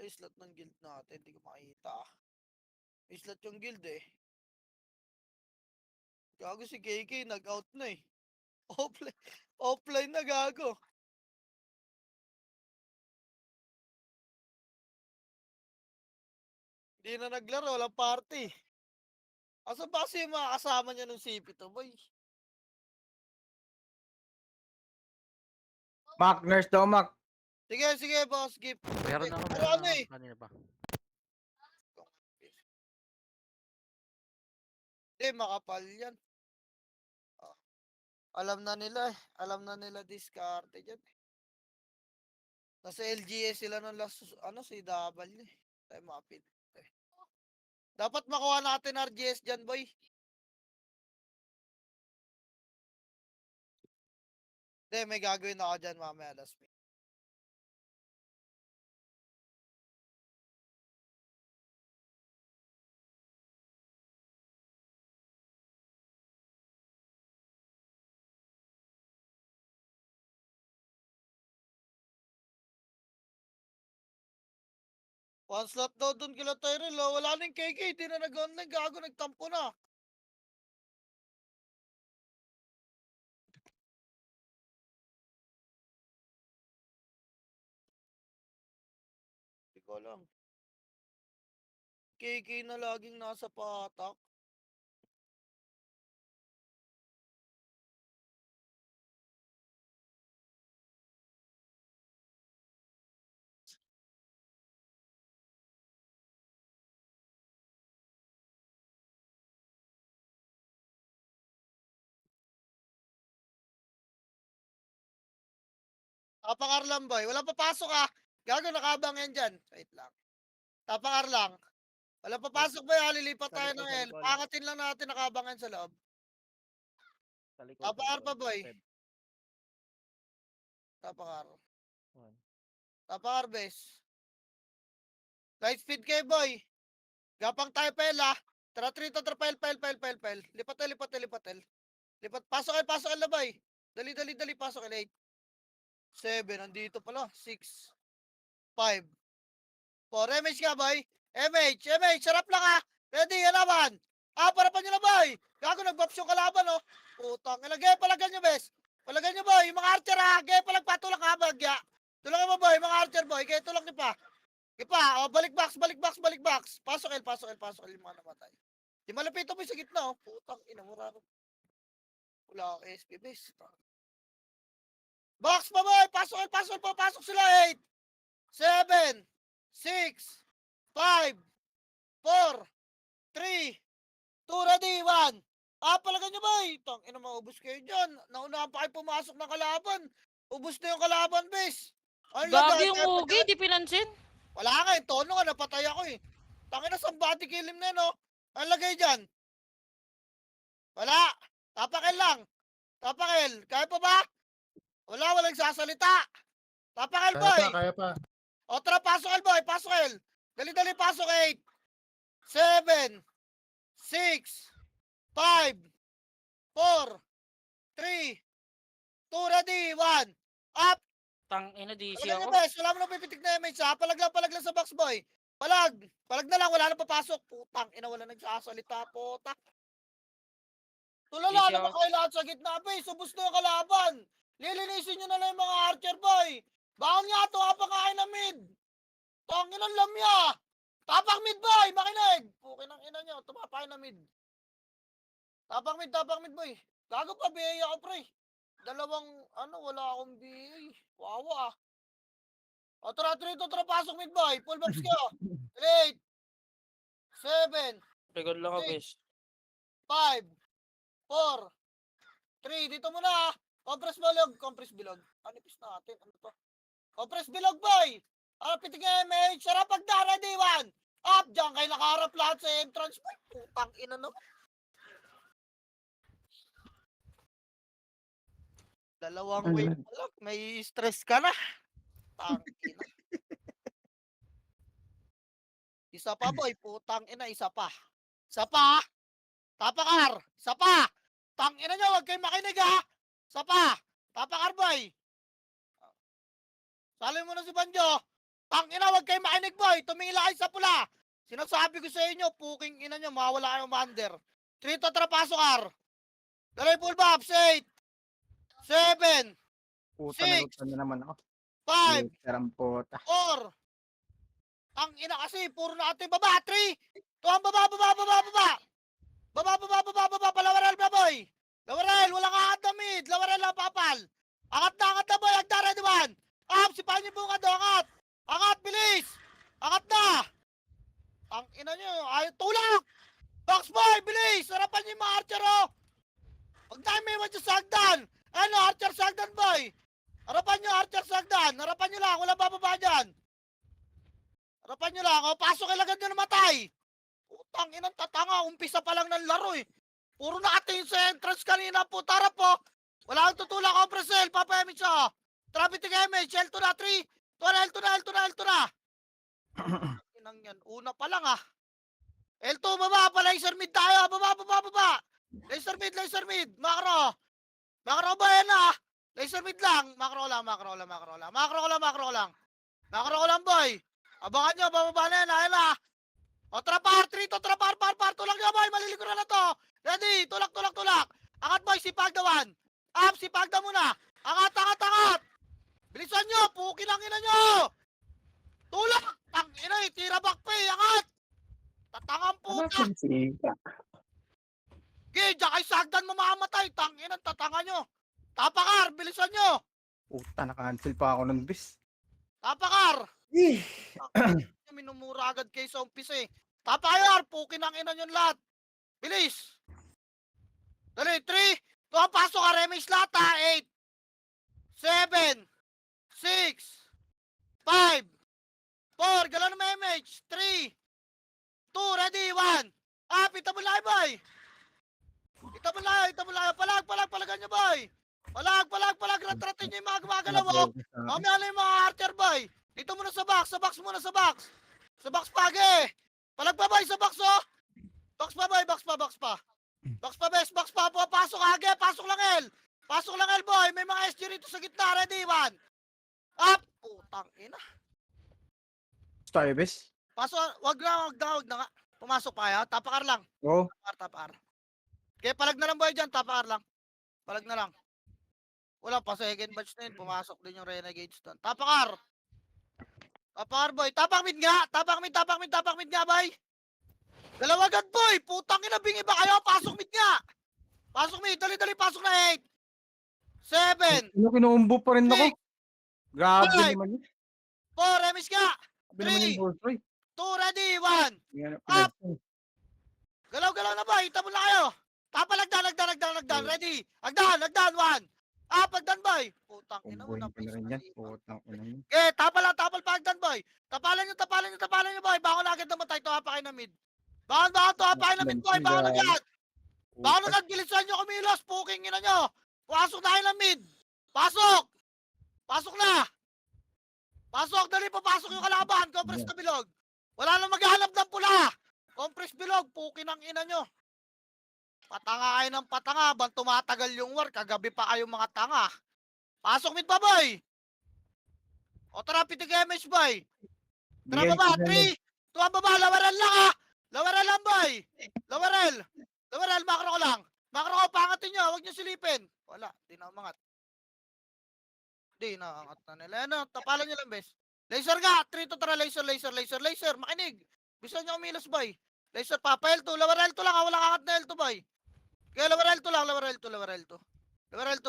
islat ng guild natin. Hindi ko makita. Islat yung guild eh. Gago si KK, nag-out na eh. Offline na gago. Hindi na naglaro, walang party. Asa ba kasi yung mga kasama niya nung CP to, boy? Mac, nurse daw, Mac. Sige, boss, gift. Meron ako, Pero meron ano ako eh? kanina pa. Hindi, makapal yan. Alam na nila eh. Alam na nila diskarte dyan eh. Nasa LGS sila nung last, si W eh. Tayo mapit. Dapat makuha natin RGS dyan, boy. Hindi, may gagawin ako dyan mamaya last week. One slot daw dun kila Tyrell. Oh. Wala nang KK. Di na nag-online. Gago, nagtampo na. Hindi ko alam. KK na laging nasa patak. Tapakar lang, boy. Wala papasok ah. Gago, nakabang yan dyan. Wait lang. Tapakar lang. Wala papasok ba yan? Lilipat tayo ng L. Pangatin lang natin nakabang yan sa loob. Tapakar pa, boy. Tapakar. Tapakar, bes. Light speed kayo, boy. Gapang tayo, pel, ah. Tara, trito, tara, pel. Lipat, Lipat, pasok kayo na, boy. Dali, pasok kayo, 8. 7, nandito pala. 6, 5, 4. MH ka, boy. MH, sarap lang, ah. Ready, yan naman. Parapan nyo na, boy. Gago, nag-buffs yung kalaban, oh. Putang, ilagay, palagan nyo, bes. Palagan nyo, boy. Yung mga archer, ha. Gaya, palagpatulak, ha, bagya. Tulungan mo, boy. Mga archer, boy. Gaya, tulak nyo pa. Ipa, oh, balik box. Pasok L, yung mga namatay. Di malapit mo sa gitna, oh. Putang ina mo raro. Wala ka SP base. Box pa boy! Pasok sila 8, 7, 6, 5, 4, 3, 2, ready, 1. Palagan nyo boy! Tang ina, maubos kayo dyan. Naunahan pa kayo pumasok ng kalaban. Ubus na yung kalaban, base. Gagi yung ugi, di pinansin. Wala nga, yung tono nga, napatay ako eh. Tangina, somebody kill him na yun, oh. Ang lagay dyan? Wala. Tapakil lang. Kaya pa ba? Walang sasalita. Tapakil, boy. Kaya pa. O, tara, pasok, boy. Dali, pasok, 8, 7, 6, 5, 4, 3, 2, ready, 1. Up. Tang ina, DC Palagyan ako. nyo, boys. Wala mo nang pipitik na image, ha? Palag lang sa box, boy. Palag na lang, wala na papasok. Putang ina, wala nagsasalita, putak. Tulala naman kayo lahat sa gitna, base. Ubus na yung kalaban. Lilinisin nyo na lang yung mga archer, boy. Baon nga ito, kapakain na mid. Tangin ang lamya. Tapak mid, boy. Makinig. Pukin ang ina nyo. Tumapakain na mid. Tapak mid, boy. Gago pa, BA ako, pre. Wala akong BA. Wawa, ah. O, tara, pasok mid, boy. Full buffs kayo. 8, 7, Pagod lang ako, Six. bes. 5, 4, 3, dito muna, ah. Compress bilog. Anipis natin. Ano to? Compress bilog, boy. Pitig MH. Sarap pagda. Ready, 1. Up. Diyan kayo nakaharap lahat sa entrance. Boy, putang ina naman. Dalawang wave pa lang. May stress ka na. Tangina. Isa pa, boy. Putang ina. Isa pa. Tapakar. Isa pa. Tangina nyo. Huwag kayong makinig, ha. Isa pa. Tapakar, boy. Salin mo na si Banjo. Tangina, wag kayo makinig boy. Tumingin lang kayo sa pula. Sinasabi ko sa inyo, puking ina nyo, mawala kayo mander. 3 to trapasok R. Dali full box, 8, 7, Puta, 6, nagutan na naman ako. 5, Sarang puta. 4. Ang ina kasi, puro na ating baba. 3. Tuwang baba, baba, baba, baba. Baba, baba, baba, baba. Palawaral ba, boy? Lawaral, walang angat na mid. Lawaral lang papal. Angat na boy. Agda, ready one. Up, sipahan niyo bunga do. Angat. Angat, bilis. Angat na. Ang ina nyo, ayaw tulak. Box boy, bilis. Harapan niyo yung mga archer, oh. Huwag tayo may iwan sa sagdan. Ano, archer sagdan, boy. Harapan niyo, archer sagdan. Harapan niyo lang, wala bababa dyan. Harapan nyo lang, oh, pasok ilagad nyo na matay. Putang inang tatanga, umpisa pa lang ng laro eh. Puro nakatingin sa entrance kanina po, tara po. Wala kang tutulak, Ompresel, Papa Emich, oh. Traffic Emich, L2 na, 3. L2 na, L2 na, L2 na. Inang yan, una pa lang ah. L2, baba pa, laser mid tayo, baba, baba, baba. Laser mid, macro. Macro ba yan ah? Laser mid lang, macro lang, macro lang, macro lang. Macro ko lang, macro ko lang. Macro ko lang, boy. Abangan nyo, bababa na yan, ayun na. O, trapar, 3 to, trapar, par, tulak nyo, boy, maliligo na to. Ready, tulak, tulak, tulak. Angat, boy, sipag dawan. Up, sipag da muna. Angat, angat, angat. Bilisan nyo, pukin ang ina nyo. Tulak, tang ina, tira back pa eh, angat. Tatangang puta. Gidya, kay sagdan mamamatay, tang ina, tatanga nyo. Tapakar, bilisan nyo. Puta, nakancel pa ako ng bis. Tapakar. Minumura agad kayo sa umpisa eh. Tapayar, pukin ang ina nyo lahat. Bilis. Dali, 3. Tuwa, pasok ka, remix lahat ha. 8, 7, 6, 5, 4, galaw na may image. 3, 2, ready, 1. Up, itabon lang boy. Itabon lang. Palagan nyo boy. Palag, ratratin nyo yung mga gumagalaw oh. Mamaya na yung mga archer boy. Dito muna sa box muna sa box. Sa box page. Palag pa boy sa box oh. Box pa boy, box pa. Box pa bes, box pa. Pasok age, pasok lang L. Pasok lang L boy, may mga SG rito sa gitna. Ready, 1. Up. Putang ina. Tayo, bis? Pasok, wag na nga. Pumasok pa kayo, tapakar lang. Oo. Tapakar. Kaya palag na lang boy dyan, tapakar lang. Palag na lang. Wala pa, second batch na yun. Pumasok din yung Renegades doon. Tapakar. Tapakar boy. Tapak mid nga boy. Dalawa agad boy. Putang ina, bingi ba kayo? Pasok mid nga. Pasok mid. Dali, pasok na 8. 7. Ano, kinuumbo pa rin ako. 6. Grabe Five. naman yun. 4. Remis ka. Grabe naman 3. yung boss, Roy. 2. Ready. 1. Up! Galaw na boy. Tamo na kayo. Agdan. Ready. Agdan. 1. Agdan boy. Putang ina mo na. Umbuhin ka na rin yan. Putang ina mo. Okay, tapal pa agdan boy. Tapalan nyo boy. Bangon na agad naman tayo. Tuwa pa kayo na mid. Bangon, tuwa pa kayo na mid boy. Bangon agad. Bangon agad. Bilisan nyo kumilos. Puking ina nyo. Pasok na kayo na mid. Pasok na. Dali papasok yung kalaban. Compress na bilog. Wala nang maghahanap ng pula. Compress bilog. Puking ang ina nyo. Patanga kayo ng patanga. Bang tumatagal yung war. Kagabi pa kayong mga tanga. Pasok mid pa boy. O tara, pitig MH boy. Tara baba, 3. Tuwa baba, lawaran lang ha. Lawaran lang boy. Lawaran, makro ko lang. Makro ko, pangatin nyo. Huwag nyo silipin. Wala, di na umangat. Di na umangat na nila. Ano, tapalan nyo lang bes. Laser ka, 3 to tara, laser. Makinig. Bisa nyo umilos boy. Laser pa, L2. Lawaran L2 lang ha. Walang angat na L2 boy. Kaya lawaran L2 lang, lawaran L2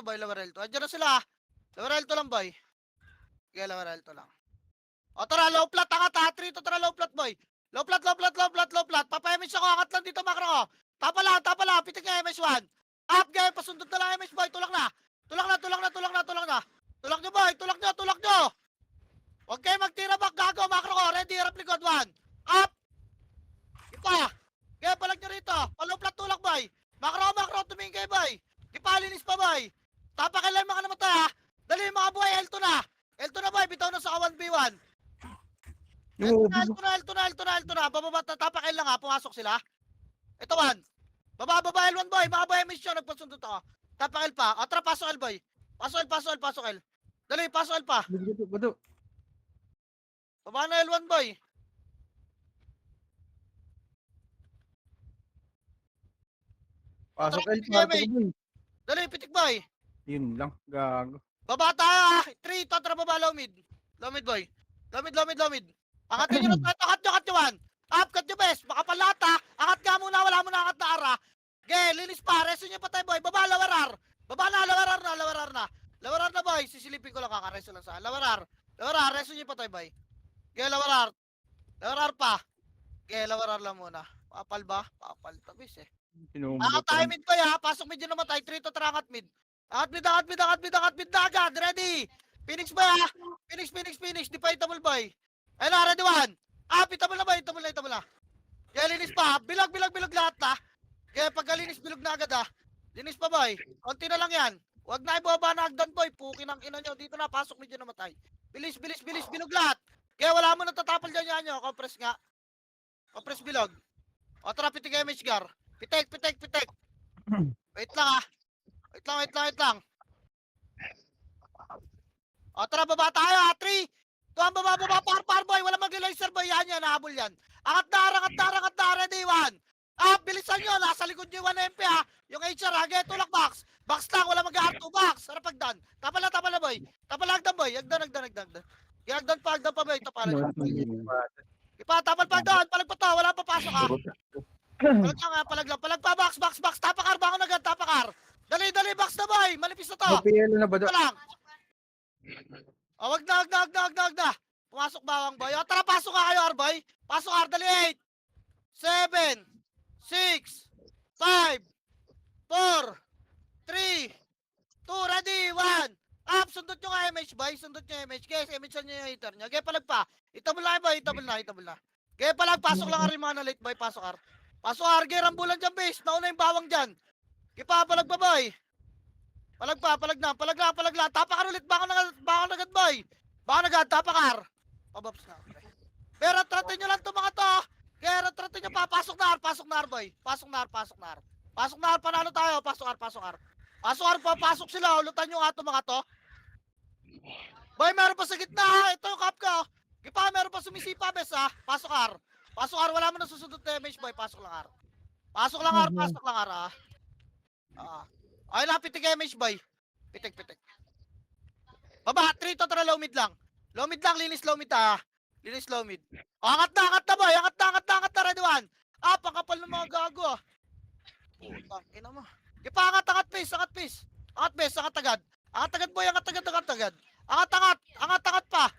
boy. Andiyan na sila ha. Lawaran L2 lang boy. Kaya lawaran L2 lang. O tara, low plat, angat ha. 3 to tara, low plat boy. Low plat. Papa-image ako, angat lang dito, makro ko. Tapa lang, pitik nga MH 1. Up, game, pasundot na lang MH boy, tulak na. Tulak nyo boy, tulak nyo. Huwag kayo magtira back, gago, makro ko. Ready, harap likod, 1. Up. Ipa. Kaya palag nyo rito. Low plat, tulak boy. Makro, tumingin kayo boy. Ipalinis pa boy. Tapa kailan mga namatay ha. Dali mga boy, L2 na boy, bitaw na sa 1v1. L2 na. Bababa, tapakin lang ha, pumasok sila. Ito 1. Baba, L1 boy, mga boy, mission, nagpasundot ako. Tapakil pa, atra, pasok L boy. Pasok L. Dali, pasok L pa. Budo. Baba na L1 boy. Pasok Tara, L, pitik party MH. ko boy. Dali, pitik boy. Yun lang, gago. Baba tayo. 3, to, tara baba, low mid. Low mid boy. Low mid, low mid, low mid. Angatin nyo na, cut nyo, one. Up, cut nyo best. Baka palata. Angat ka muna, wala mo na angat na ara. Ge, linis pa. Reso nyo patay boy. Baba, lawarar. Baba na, lawarar na, lawarar na. Lawarar na boy. Sisilipin ko lang, kakareso lang sa. Lawarar. Lawarar, reso nyo patay boy. Ge, lawarar. Lawarar pa. Ge, lawarar lang muna. Papal ba? Papal. Tabis eh. Sinumbo pa Tayo rin. mid boy ha. Pasok mid yun namatay. 3 to tara angat mid. Angat mid, angat mid, angat mid, angat mid na agad. Ready. Phoenix boy ha. Phoenix, Phoenix, Phoenix. Debatable boy. Ayun na, ready one. Pitable na boy. Itable na, itable na. Kaya linis pa. Bilog, bilog, bilog lahat ha. Kaya pagkalinis, bilog na agad ha. Linis pa boy. Konti na lang yan. Huwag na ibaba na hagdan boy. Pukin ang ina nyo. Dito na. Pasok mid yun namatay. Bilis, bilis, bilis. Bilog lahat. Kaya wala mo natatapal dyan yan nyo. Compress nga. Compress bilog. O tara, pitik image gar. Pitek, pitek, pitek. Wait lang ah. Wait lang, wait lang, wait lang. O tara, baba tayo ha. 3, 2, baba, par boy. Wala mag-laser boy. Yan, nahabol yan. Angat na, angat na, angat na. Ready, 1. Bilisan nyo. Nasa likod nyo yung 1 MP ha. Yung HR ha. Get, tulak box. Box lang, wala mag-R2 box. Sarap pagdan. Tapal na boy. Tapal hagdan boy. Hagdan. Hagdan pa boy. Tapalan nyo. Ipa, tapal pa hagdan. Palag pa to. Wala pa pasok ha. Palag lang. Palag pa, box. Tapakar, bangon agad, tapakar. Dali, box na boy. Malipis na to. OPL na ba Ito do? lang. Wag na. Pumasok bawang boy. O, tara, pasok ka kayo, Arboy. Pasok, Ar. Dali, 8, 7, 6, 5, 4, 3, 2, ready, 1. Up, sundot nyo nga MH, boy. Sundot nyo MH. Guys, MH nyo yung hater nyo. Gaya palag pa. Itabol na, boy. Itabol na. Gaya palag, pasok lang rin mga na late, boy. Pasok, Ar. Pasok, Ar. Gaya, rambulan dyan, base. Nauna yung bawang dyan. Gipa, palag pa, boy. Palag lang. Tapakar ulit. Baka agad, boy. Baka agad, tapakar. Pabaps na. Okay. Pero tratin nyo lang ito mga to. Kaya tratin nyo pa. Pasok na, boy. Pasok na, panalo tayo. Pasok, Ar. Pasok sila. Ulutan nyo nga ito mga to. Boy, meron pa sa gitna ha. Ito yung cup ko. Gipa, meron pa sumisipa, bes ha. Pasok, Ar. Wala mo na susundot damage, boy. Pasok lang, Ar. Pasok lang, Ar ha. Ay, pitik image boy. Pitik. Baba, 3 to tara low mid lang. Linis low mid ha. Linis low mid. Angat na boy. Angat na, ready one. Ang kapal ng mga gago ah. Putang ina mo. Ipa, angat pace. Angat agad boy, angat agad. Angat pa.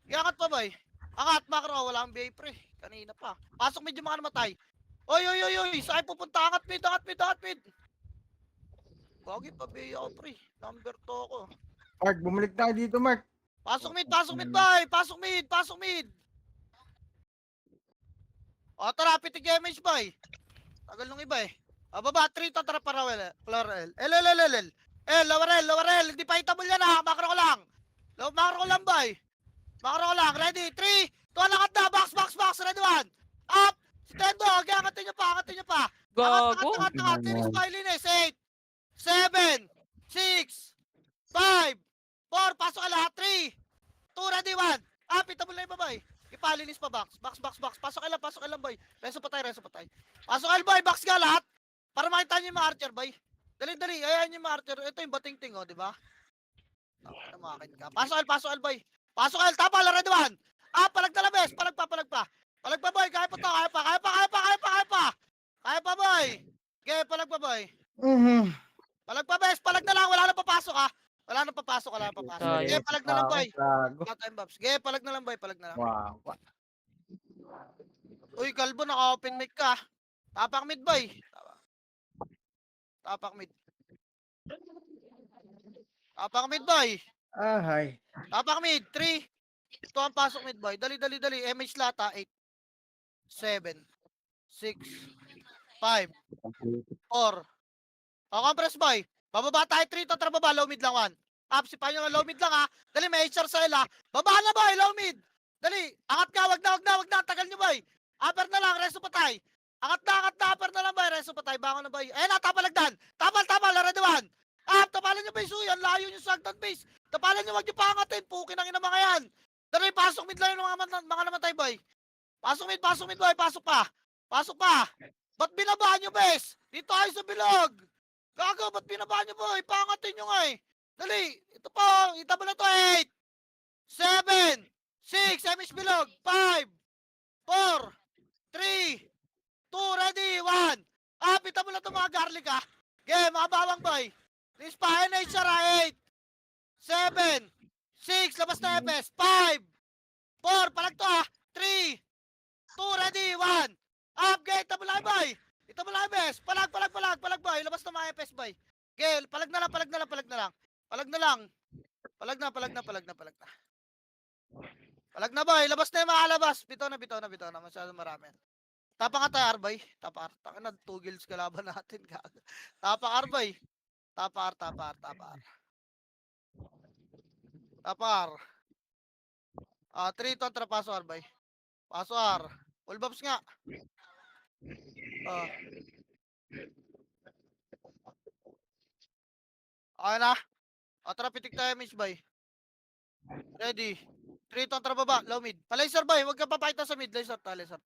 Iangat pa boy. Angat, macro, wala ang BA pre. Kanina pa. Pasok medyo mga namatay. Oy. Saan pupunta? Angat mid. Bagi pa BA ako pre. Number 2 ako. Mark, bumalik tayo dito, Mark. Pasok mid boy. Pasok mid. O tara, pitik image boy. Tagal nung iba eh. Baba, 3 to tara para L. Lower L. Hindi pa itable yan ha. Macro ko lang. Boy. Ready? 3, 2, angat na. Box. Ready 1. Up. Si Tendo. Angatin nyo pa. Gago. Angat. Linis boy. 8, 7, 6, 5, 4. Pasok ka lahat. 3, 2, ready 1. Itable na yung babay. Ipalinis pa box. Pasok ka lang boy. Reso patay. Pasok ka boy. Box ka lahat. Para makita nyo yung mga archer boy. Dali. Ayan yung mga archer. Ito yung bating-ting oh, di ba? Namakin ka. Pasok ka boy. Tapal. Ready 1. Palag na labes. Palag pa. Palag pa boy. Kaya pa to. Kaya pa boy. Okay, palag pa boy. Palag pa bes. Palag na lang. Wala na papasok ha. Wala na papasok. Tayo. Okay, palag na lang boy. Gago. Time bombs. Okay, palag na lang boy. Wow. Uy, kalbo, naka-open mic ka. Tapak mid, boy. Tapak mid, boy. Ahay. Tapak mid, 3. Ito ang pasok mid, boy. Dali. MH lata, 8, 7, 6, 5, 4. Compress, boy. Bababa tayo, 3 to trababa. Low mid lang, 1. Si Panyo na low mid lang, ha. Dali, may HR sa ila. Baba na, boy. Low mid. Dali. Angat ka, wag na. Tagal nyo, boy. Upper na lang, reso patay. Angat na, upper na lang, boy. Reso patay. Bangon na, boy. Ayan na, tapalagdan. Tapal. Ready 1. Tapalan nyo, boy. Suyan. Layo nyo sa hagdan base. Tapalan nyo, wag nyo pangatin. Pukin ang ina mga yan. Dali, pasok mid lang yung mga namatay, boy. Pasok mid, boy. Pasok pa. Pasok pa. Ba't binabaan nyo, bes? Dito tayo sa bilog. Gago, ba't binabaan nyo, boy? Pangatin nyo nga eh. Dali, ito po. Itaba na to, 8, 7, 6, Emish bilog. 5, 4, 3, 2, ready, 1. Pita mo na to mga garlic, ha. Game, mga bawang, boy. Please pa, NHR, 8, 7, 6, labas na FS. 5, 4, palag to, ha. 3, 2, ready, 1. Upgrade, ito mo lang, boy. Ito mo lang, bes. Palag, boy. Labas na mga FS, boy. Gale, palag na lang. Palag na. Palag na, boy. Labas na yung mga labas. Bitaw na. Masyadong marami. Tapa ka tayo, Arbay. Tapar. Taka na, 2 kills kalaban natin. Gago. Tapa, Arbay. Tapar. Tapar. 3 to, paso, Arbay. Paso, Ar. Full bobs nga. Okay na. Tara, pitik tayo, Miss Bay. Ready. 3 to, baba. Low mid. Pa-laser, bay. Huwag ka papakita sa mid. Laser ta. Laser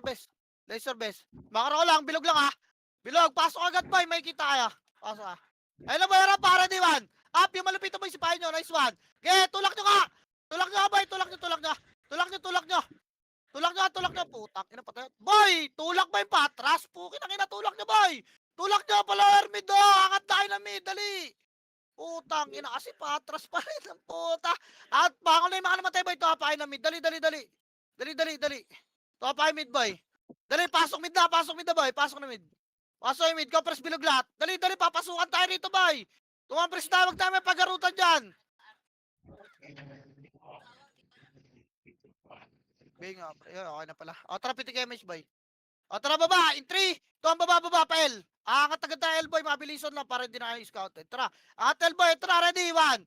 best. Makaro lang. Bilog lang, ha. Bilog. Pasok agad, bay. May kita kaya. Pasok, ha. Ayun na, bay. Harap. Para, di one. Up. Yung malupit mo. Sipahin nyo. Nice one. Tulak nyo ka. Tulak nyo, bay. Tulak nyo. Putak. Ina patay. Boy. Tulak ba yung patras? Pukin ang ina. Tulak nyo, boy. Tulak nyo. Pala, mid, do. Angat tayo na mid. Dali. Putang ina kasi patras pa rin ang puta. At baka na yung mga namatay, boy. Tuwapain na mid. Dali. Tuwapain mid, boy. Dali, pasok mid na, boy. Pasok na mid. Pasok yung mid. Compress bilog lahat. Dali. Papasukan tayo rito, boy. Tumampres na. Huwag namin pagarutan dyan. Bing, okay na pala. Tara, pitik MH, boy. Tara, baba. In 3. Tuwang baba, Pel. Angat agad tayo, boy. Mabilison lang para hindi na kayo scouted. Tara. Angat, boy. Tara, ready. 1.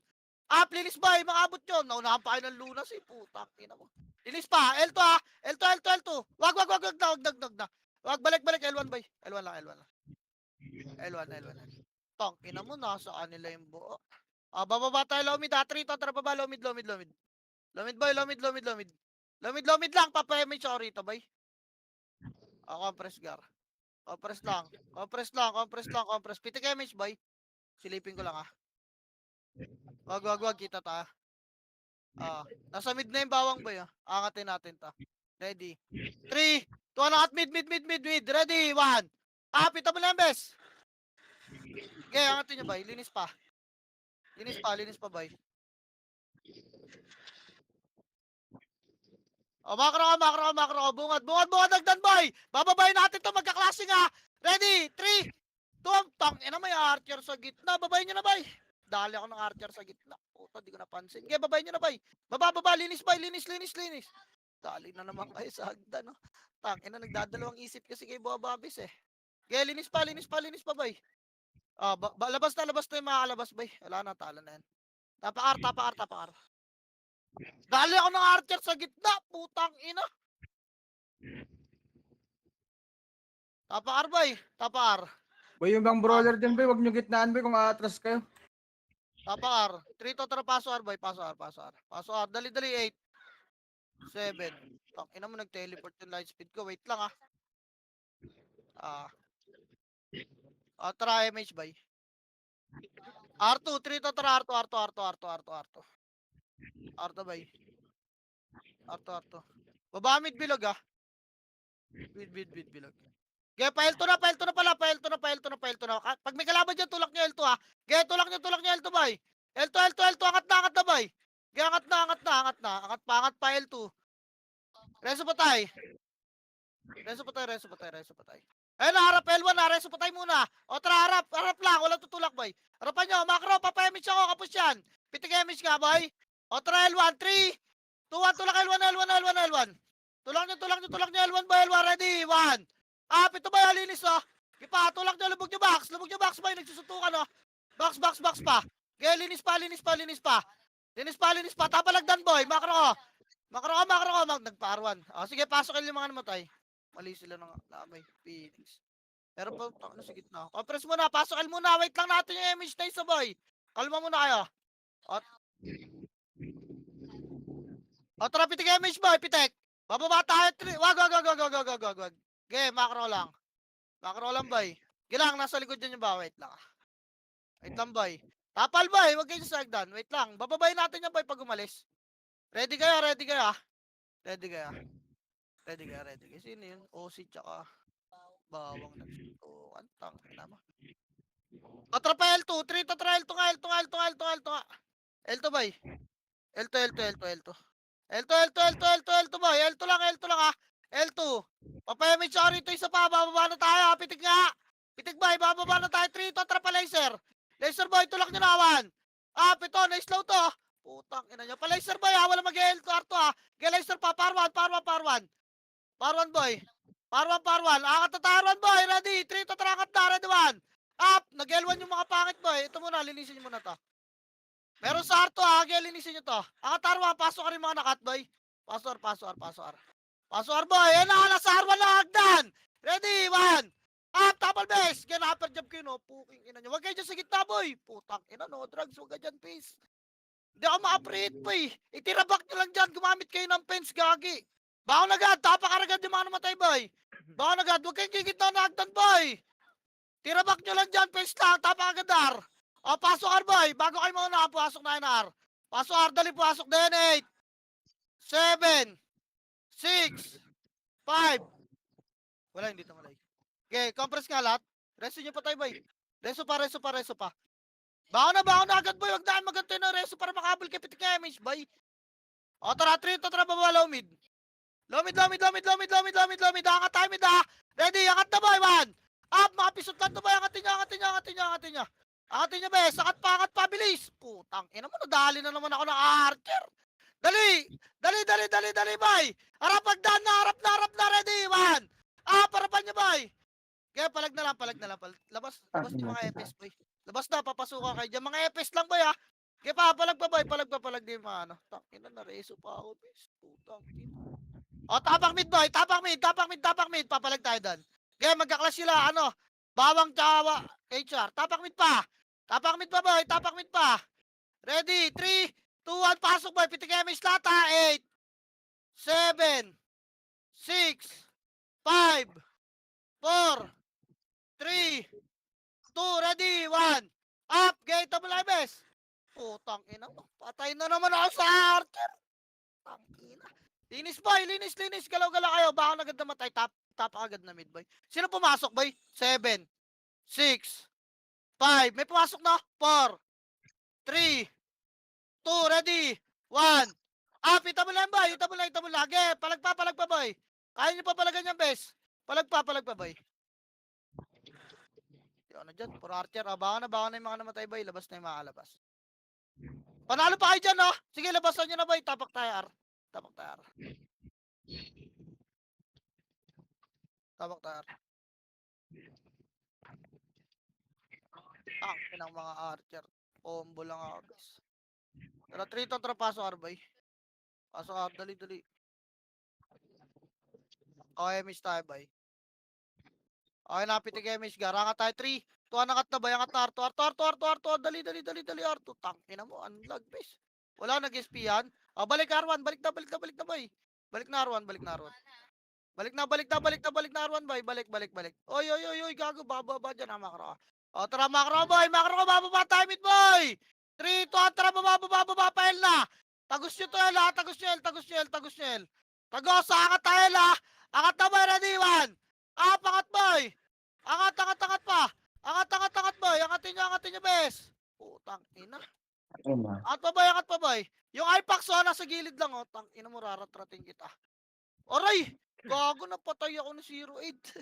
Linis, boy. Mga abot yun. Naunahan pa kayo ng lunas, eh. Putak. Ina mo. Linis pa. L2, ha. L2. Wag na. Wag, balik. L1, boy. L1 lang. L1. Tang, ina mo. Nasa kanila yung buo. Bababa tayo, low mid, ha. 3 to. Tara, baba. Low mid. Low mid, boy. Low mid lang. Papayamay siya rito, boy. Compress, gar. Compress lang. Pitik MH, boy. Silipin ko lang, ha. Wag. Kita ta. Nasa mid na yung bawang, boy, ha. Angatin natin ta. Ready. 3, 2, angat mid. Ready, 1. Pita mo lang, bes. Okay, angatin nyo, boy. Linis pa, boy. Makro. Bungad, dagdan, boy. Bababayin natin to, magkaklasing, ha. Ready, 3, 2, tang, ina may archer sa gitna. Babayin nyo na, boy. Dali ako ng archer sa gitna. Puta, di ko napansin. Okay, babayin nyo na, boy. Baba, linis, boy. Linis. Dali na naman kayo sa hagdan, no. Tang, ina, nagdadalawang isip kasi kay Bababis, eh. Okay, linis pa, boy. Labas na yung makakalabas, boy. Wala na, talo na yan. Tapa R. Dali ako ng archer sa gitna, putang ina. Tapa R, boy. Boy, yung bang brawler din, boy. Huwag nyo gitnaan, boy, kung aatras kayo. Tapa R. 3 to, tara, paso R, boy. Paso R. Dali, 8. 7. Tang ina mo, nag-teleport yung light speed ko. Wait lang, tara, MH, boy. R2, 3 to, tara, R2. R2, boy. R2. Baba mid bilog, ha. Mid bilog. Okay, pa L2 na pala. Pag may kalaban dyan, tulak nyo L2, ha. Okay, tulak nyo L2, boy. L2. Angat na, boy. Okay, angat pa L2. Reso pa tayo. Ayun na, harap L1 na. Reso pa tayo muna. Tara, harap lang. Walang tutulak, boy. Harapan nyo, makro. Papayamit siya ako. Kapos yan. Pitik damage nga, boy. Tara, L1. 3, 2, 1. Tulak L1. Tulak nyo L1, boy. L1, ready. 1. Ito ba yung linis, oh? Ipa, tulak nyo. Lubog nyo box, boy. Nagsusuntukan, oh. Box pa. Okay, linis pa. Tapalagdan, boy. Makro ka. Nagpa-R1. Sige, pasok kayo yung mga namatay. Mali sila ng lamay. Phoenix. Pero pa, sa gitna. Compress muna. Pasok kayo muna. Wait lang natin yung image na isa, boy. Kalma muna kayo. O, tara, pitik image boy, pitik. Bababa tayo, wag. Okay, macro lang. Macro lang, boy. Gilang, nasa likod dyan yung ba? Wait lang. Wait lang, boy. Tapal, boy. Huwag kayo sasagdan. Wait lang. Bababayin natin yan, boy, pag umalis. Ready kayo, ready kayo. Ready kayo. Ready kayo, ready kayo. Sino yun? OC tsaka bawang nagsuntukan. Tang, ina mo. Tatra pa L2. 3 tatra L2 nga, L2 nga, L2 nga, L2 nga, L2 nga. L2, boy. L2, L2, L2, L2. L2, L2, L2, L2, L2, boy. L2 lang, L2 lang, ha. L2. Papayamid siya rito isa pa. Bababa na tayo, ha. Pitik nga. Pitik, boy. Bababa na tayo. 3 tatra pa laser. Laser, boy. Tulak nyo na, awan. Ito. Na-slow to. Putang ina nyo. Pa-laser, boy, ha. Wala mag-L2 to, ha. G-laser pa. Parwan. Parwan, boy. Parwan. Angat na tayo, boy. Ready. 3 tatra angat na. Ready, 1. Up! Nag-L1 yung mga pangit, boy. Ito muna, linisin nyo muna to. Meron sa Arto, ha. Linisin nyo to. Angat Arwa, pasok ka rin mga nakat, boy. Pasok, boy. Yan na, nasa Arwa na hagdan. Ready, 1. Up, tapal base. Yan, upper jump kayo, no. Puking ina nyo. Huwag kayo dyan sa gitna, boy. Putang ina, no. Drugs, huwag ka dyan, please. Hindi ako ma-apprehend, boy. Itirabak nyo lang dyan. Gumamit kayo ng fence, gagi. Bako na agad. Tapak agad yung mga namatay, boy. Bako na agad. Huwag kayong gigitna na hagdan, boy. Tirabak nyo lang dyan, face lang, tapak agad R. O, pasok R, boy. Bago kayo muna, pasok na yun R. Pasok R, dali, pasok din. 8, 7, 6, 5. Wala, hindi tumalay. Okay, compress nga lahat. Reso nyo pa tayo, boy. Reso pa. Bako na agad, boy. Huwag na magantay ng reso para makabal kay pitik nga image, boy. O, tara, 3, tara, baba, low mid. Low mid. Angat tayo, mid, ha. Ready, angat na, boy, 1. Up, mga pisot lang to, boy. Angatin nyo. Angatin nyo, bes. Angat pa, bilis. Putang, ina mo, nadali na naman ako ng archer. Dali, boy. Harap na, ready, 1. Harapan nyo, boy. Kaya palag na lang. Labas yung mga EPS, boy. Labas na, papasukan kayo dyan. Mga EPS lang, boy, ha. Kaya palag pa, boy. Palag din, mga ano. Tangina, nareso pa ako, bes. Putang, ina. O, tapak mid, boy. Tapak mid. Papalag tayo doon. Kaya magkaklas sila, ano, bawang tsawa, HR. Tapak mid pa, boy. Ready, 3, 2, 1, pasok, boy. Pitik MH lata. 8, 7, 6, 5, 4, 3, 2, ready, 1. Up, gate mo lang, bes. Putang ina mo. Patay na naman ako sa archer. Tangina. Linis, boy. Linis. Galaw-galaw kayo. Baka agad namatay. Tap agad na mid, boy. Sino pumasok, boy? 7, 6, 5. May pumasok na? 4, 3, 2, ready, 1. Ita mo lang, boy. Ita mo lang. Palag pa, boy. Kaya nyo pa palagan yan, bes. Palag pa, boy. Ano dyan? Puro archer. Baka na yung mga namatay, boy. Labas na yung mga kalabas. Panalo pa kayo dyan, no? Sige, labasan nyo na, boy. Tapak tayo, R. Pinang mga archer. Combo lang ako, guys. Tara, 3 to, tara, pasok, R, boy. Pasok, R, dali. Okay, miss tayo, boy. Okay, napitig miss. Garanga tayo, 3, 2, angat na, boy. Angat na, R2. Dali, R2. Tangina mo, unlag, bes. Wala, nag-SP yan. Balik, R1. Balik na, boy. Balik na, R1. Balik na, R1, boy. Balik. Oy, gago, bababa dyan, ha, makro. O, tara, makro, boy. Bababa tayo, mid, boy. 3, 2, tara, bababa, pa, L na. Tagos nyo to, L, ha. Tagos nyo, L. Tagos, angat tayo, L, ha. Angat na, boy. Ready, 1. Angat, boy. Angat pa. Angat, boy. Angatin nyo, bes. Putang ina. Angat pa, boy. Yung Ipax, nasa gilid lang, oh. Tang ina mo, raratratin kita. Aray! Gago, napatay ako ng 08.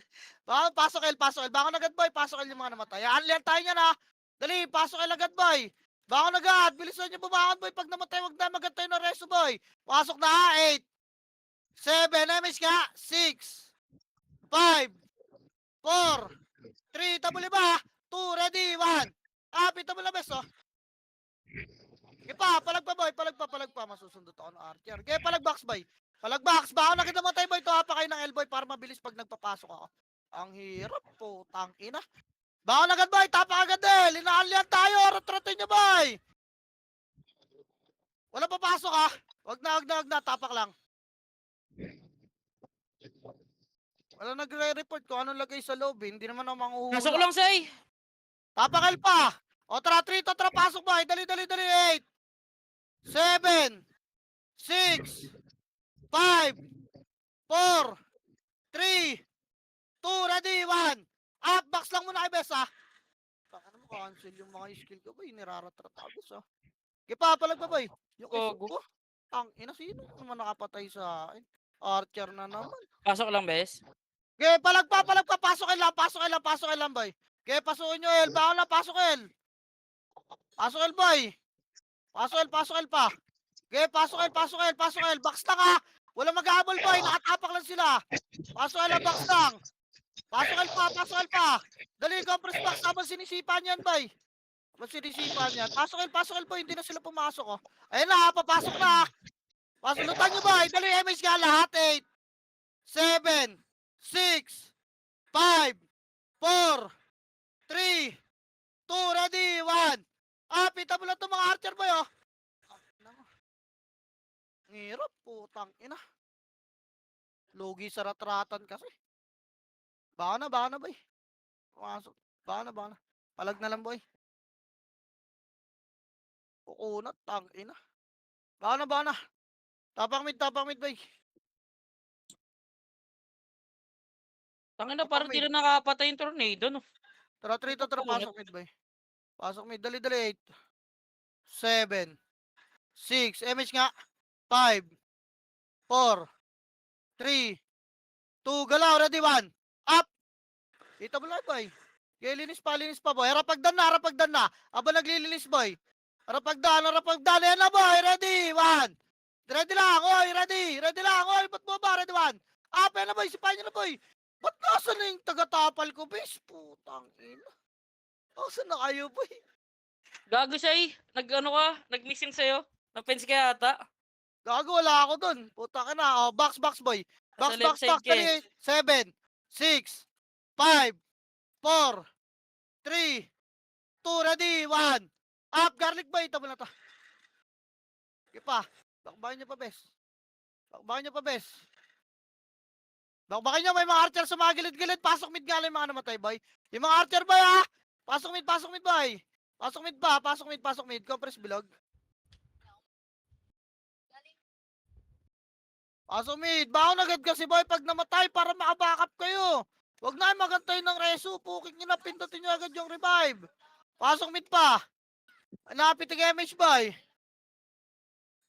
Pasok L. Baka agad, boy. Pasok L yung mga namatay. Anlian tayo niyan, ha. Dali, pasok L agad, boy. Baka agad. Bilisan nyo bumangon, boy. Pag namatay, wag na magantay ng reso, boy. Pasok na, ha. 8, 7, MS ka. 6, 5, 4, 3, tabuli ba? 2, ready, 1. Pita mo lang, bes, oh. Palag pa. Masusundot ako ng archer. Kaya palagbox, boy. Baka na kita matay, boy. Tuwa pa kayo ng L-boy para mabilis pag nagpapasok ako. Ang hirap po. Tang ina. Baka na agad, boy. Tapa agad, Linaalyan tayo. Ratratin nyo, boy. Wala papasok ha. Wag na. Tapak lang. Wala nagre-report kung anong lagay sa loob. Hindi naman ako manghuhula. Pasok lang, Say. Tapakal pa. O tara, 3 to, tara, pasok ba? Dali. 8, 7, 6, 5, 4, 3, 2, ready, 1. Up, box lang muna kay Bes, ha? Taka mo, cancel yung mga skill ko, boy. Niraratratagos, ha? Kipa, palag ba, boy? Yung isip Gago. ko. Ang ina, sino naman nakapatay sa akin? Archer na naman. Pasok lang, bes. Okay, palag pa. Pasok lang, boy. Okay, pasukin nyo, El. Baka na, pasok, El. Pasok, El, boy. Pasok, El pa. Okay, pasok, El. Box lang, ha? Walang mag-aabol, boy. Nakatapak lang sila. Pasok, El, box lang. Pasok, El pa. Dali, compress box. Habang sinisipan yan, boy. Habang sinisipan yan. Pasok, El, boy. Hindi na sila pumasok, oh. Ayun na, papasok na. Pasok, lutan nyo, boy. Dali, MH nga lahat. 8, 7, 6, 5, 4, 3, 2, ready, 1. Pita mo lang itong mga archer, boy, oh. Ngirap, putang ina. Lugi sa ratratan kasi. Baka na, boy. Pumasok. Baka na. Palag na lang, boy. Kukunat, tang ina. Baka na. Tapang mid, boy. Tangin na, Tapang parang di mid. na nakapatay yung tornado, no? Tara, 3 to, tara, Kukunat. pasok mid, boy. Pasok mid, dali, 8, 7, 6, MH nga. 5, 4, 3, 2, galaw, ready, 1. Up! Kita mo lang, boy. Okay, linis pa, boy. Harapagdan na. Aba naglilinis, boy. Harapagdan. Yan na, boy. Ready, 1. Ready lang, oy. Ready lang, oy. Ba't mo ba? Ready, 1. Up, yan na, boy. Sipahin nyo na, boy. Ba't nasa na yung tagatapal ko, bis? Putang ina. Nasa na kayo, boy? Gago, Say. Nag-ano ka? Nag-missing sa'yo? Na-fence ka yata? Gago, wala ako dun. Puta ka na. Oh, box, boy. Sa Box. left side ka eh. Dali. 7, 6, 5, 4, 3, 2, ready, 1. Up, garlic boy. Tama na to. Sige pa. Bakbakin nyo pa, bes. Bakbakin nyo, may mga archer sa mga gilid-gilid. Pasok mid nga lang yung mga namatay, boy. Yung mga archer, boy, ha? Pasok mid, boy. Pasok mid. Compress bilog. Pasok mid. Baon agad kasi, boy, pag namatay para makabackup kayo. Huwag na kayo magantay ng reso. Puking nyo na, pindutin nyo agad yung revive. Pasok mid pa. Hanapit ang MH, boy.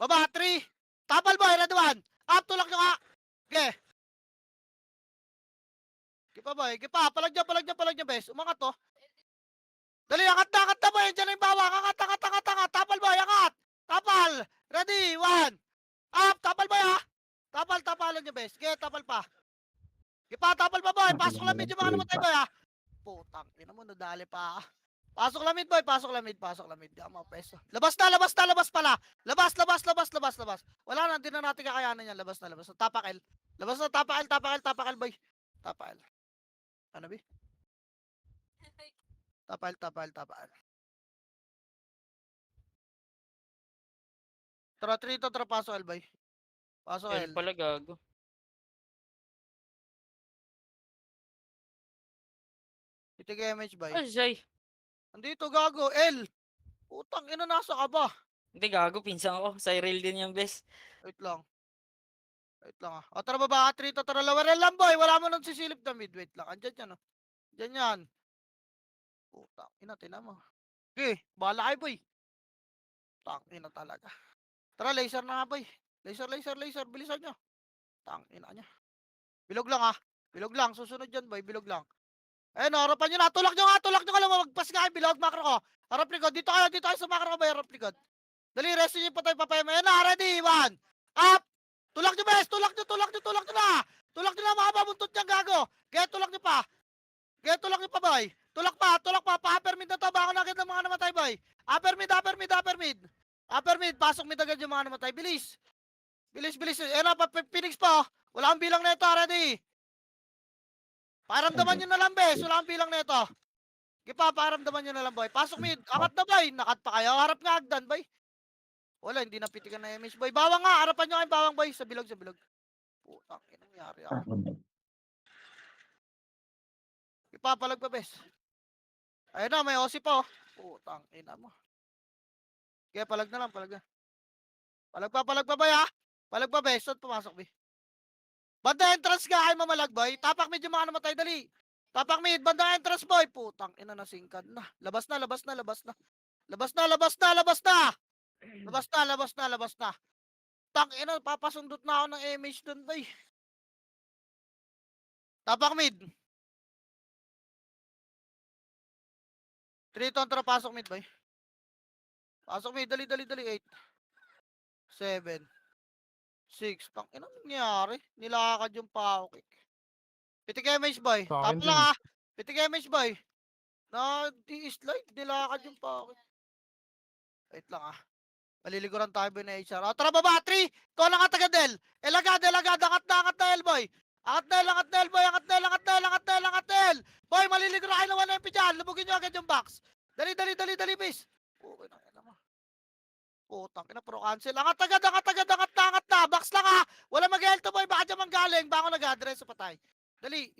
Baba, 3. Tapal, boy, ready, 1. Up, tulak nyo nga. Okay. Gipa, boy. Gipa, palag nyo, bes. Umangat, to. Dali, angat na, boy. Diyan na yung bawang. Angat. Tapal, boy, angat. Tapal. Ready, 1. Up, tapal, boy, ha. Tapalan nyo, bes. Okay, tapal pa. Gipa, tapal pa, boy. Pasok lang medyo mga namatay, boy, ha. Putang, ina mo, nadali pa. Pasok lamid, boy. Pasok lamid. Di ako mapeso. Labas pala. Labas. Wala na, hindi na natin kakayanan yan. Labas na. Tapakil. Tapakil, boy. Tapakil. Ano, bi? Tapakil. Tara, 3 to, tara, pasok, El, boy. Pasok, L El. pala, gago. Itig MH, boy. Ah, Say. Andito, gago. El. Putang, ina, nasa ka ba? Hindi, gago. Pinsan ko. Cyril din yung bes. Wait lang, ah. O, tara, baba, 3 to, tara, lower lang, boy. Wala mo nang sisilip na mid. Wait lang, andyan yan, oh. Diyan yan. Putang, ina, tinan mo. Okay, bahala kayo, boy. Tang ina talaga. Tara, laser na nga, boy. Laser. Bilisan nyo. Tang ina nyo. Bilog lang, ha. Bilog lang. Susunod dyan, boy. Bilog lang. Ayun, harapan nyo na. Tulak nyo nga. Lumagpas nga kayo. Bilog, macro ko. Harap likod. Dito kayo sa macro ko, boy. Harap likod. Dali, resto nyo patay papayama. Ayun na, ready. 1. Up. Tulak nyo, bes. Tulak nyo na. Tulak nyo na, mga babuntot niyang gago. Kaya tulak nyo pa. Boy. Tulak pa. Pa-upper mid na to. Bako na agad ng mga namatay, boy. Upper mid. Pasok mid agad yung mga namatay. Bilis. Ayun na, Phoenix pa. Wala ang bilang na ito. Ready. Paramdaman nyo na lang, bes. Wala ang bilang na ito. Paramdaman nyo na lang, boy. Pasok mid. Angat na, boy. Nakat pa kayo. Harap nga agdan, boy. Wala, hindi napitikan na image boy. Bawang nga, harapan nyo kayong bawang boy. Sa bilog, sa bilog. Putang ina, nangyari ako. Ipapalag pa, bes. Ayun na, may OC pa, oh. Putang ina mo. Kaya palag na lang, palag na. Palag pa, boy, ha? Palag pa, bes. Saan pumasok, be? Banda entrance ka, ay mamalag, boy. Tapak medyo mga namatay, dali. Tapak mid, banda entrance, boy. Putang ina, nasingkad na. Labas na, labas na, labas na. Labas na, labas na, labas na. Labas na, labas na, labas na. Tang ina, papasundot na ako ng image dun, boy. Tapak mid. 3 kontra, pasok mid, boy. Pasok mid, dali, dali, dali. 8, 7, 6. Tang ina, nangyari. Nilakad yung power kick. Pitik image, boy. Sa Tap akin lang, din. ha. Pitik image, boy. Na, di-slide. Nilakad yung power kick. Wait lang, ha. Maliliguran tayo ba na HR? O, tara baba, 3! Ikaw lang ang taga-del. Elagad, elagad, angat na, Elboy. Angat na, angat na, Elboy, angat na, angat na, angat na, angat na, El. Boy, maliliguran kayo na 1 MP dyan. Lubugin nyo agad yung box. Dali, dali, dali, dali, bis. Okay na, yan naman. Putang ina, pro cancel. Angat agad, angat agad, angat na, angat na. Box lang, ha. Wala mag-elto, boy. Baka dyan manggaling. Baka ako nag-address sa patay. Dali.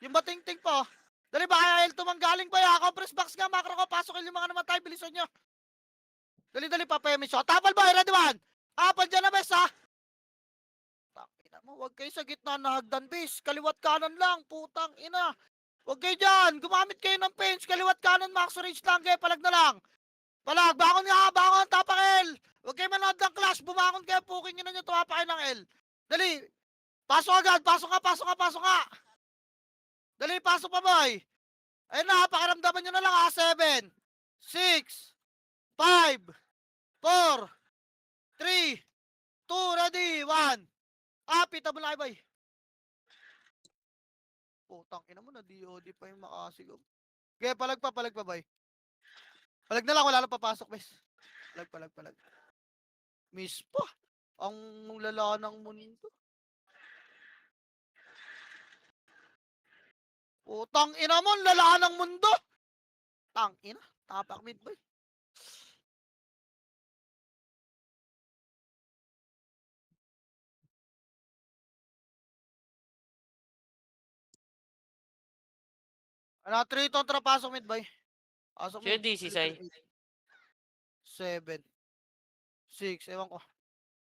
Yung bating-ting po. Dali, baka elto manggaling, boy, ha. Compress box nga, macro ko. Pasokin yung mga namatay. Bilisan nyo. Dali-dali pa, Pemi shot. Tapal boy, ready one. Apal dyan na, bes, ha? Tangina mo, wag kayo sa gitna na hagdan, bes. Kaliwat kanan lang, putang ina. Wag kayo dyan. Gumamit kayo ng pinch. Kaliwat kanan, max range lang kayo. Palag na lang. Palag, bangon nga, bangon, tapak L. Wag kayo manood ng clash. Bumangon kayo, puking ina nyo, tuwapa kayo ng L. Dali. Pasok agad, pasok nga, pasok nga, pasok nga. Dali, pasok pa, boy. Ayun na, pakiramdaman nyo na lang, ha? 7, 6, 5, 4, 3, 2, ready, 1. Pita mo lang, boy. Putang ina mo na, DOD pa yung makasigaw. Okay, palag pa, boy. Palag na lang, wala lang papasok, bes. Palag. Miss pa. Ang lala ng mundo. Putang ina mo, ang lala ng mundo. Tang ina, tapak mid, boy. Ano, 3 kontra, pasok mid, boy. Pasok Siya mid. DC, Sai. 7, 6, ewan ko.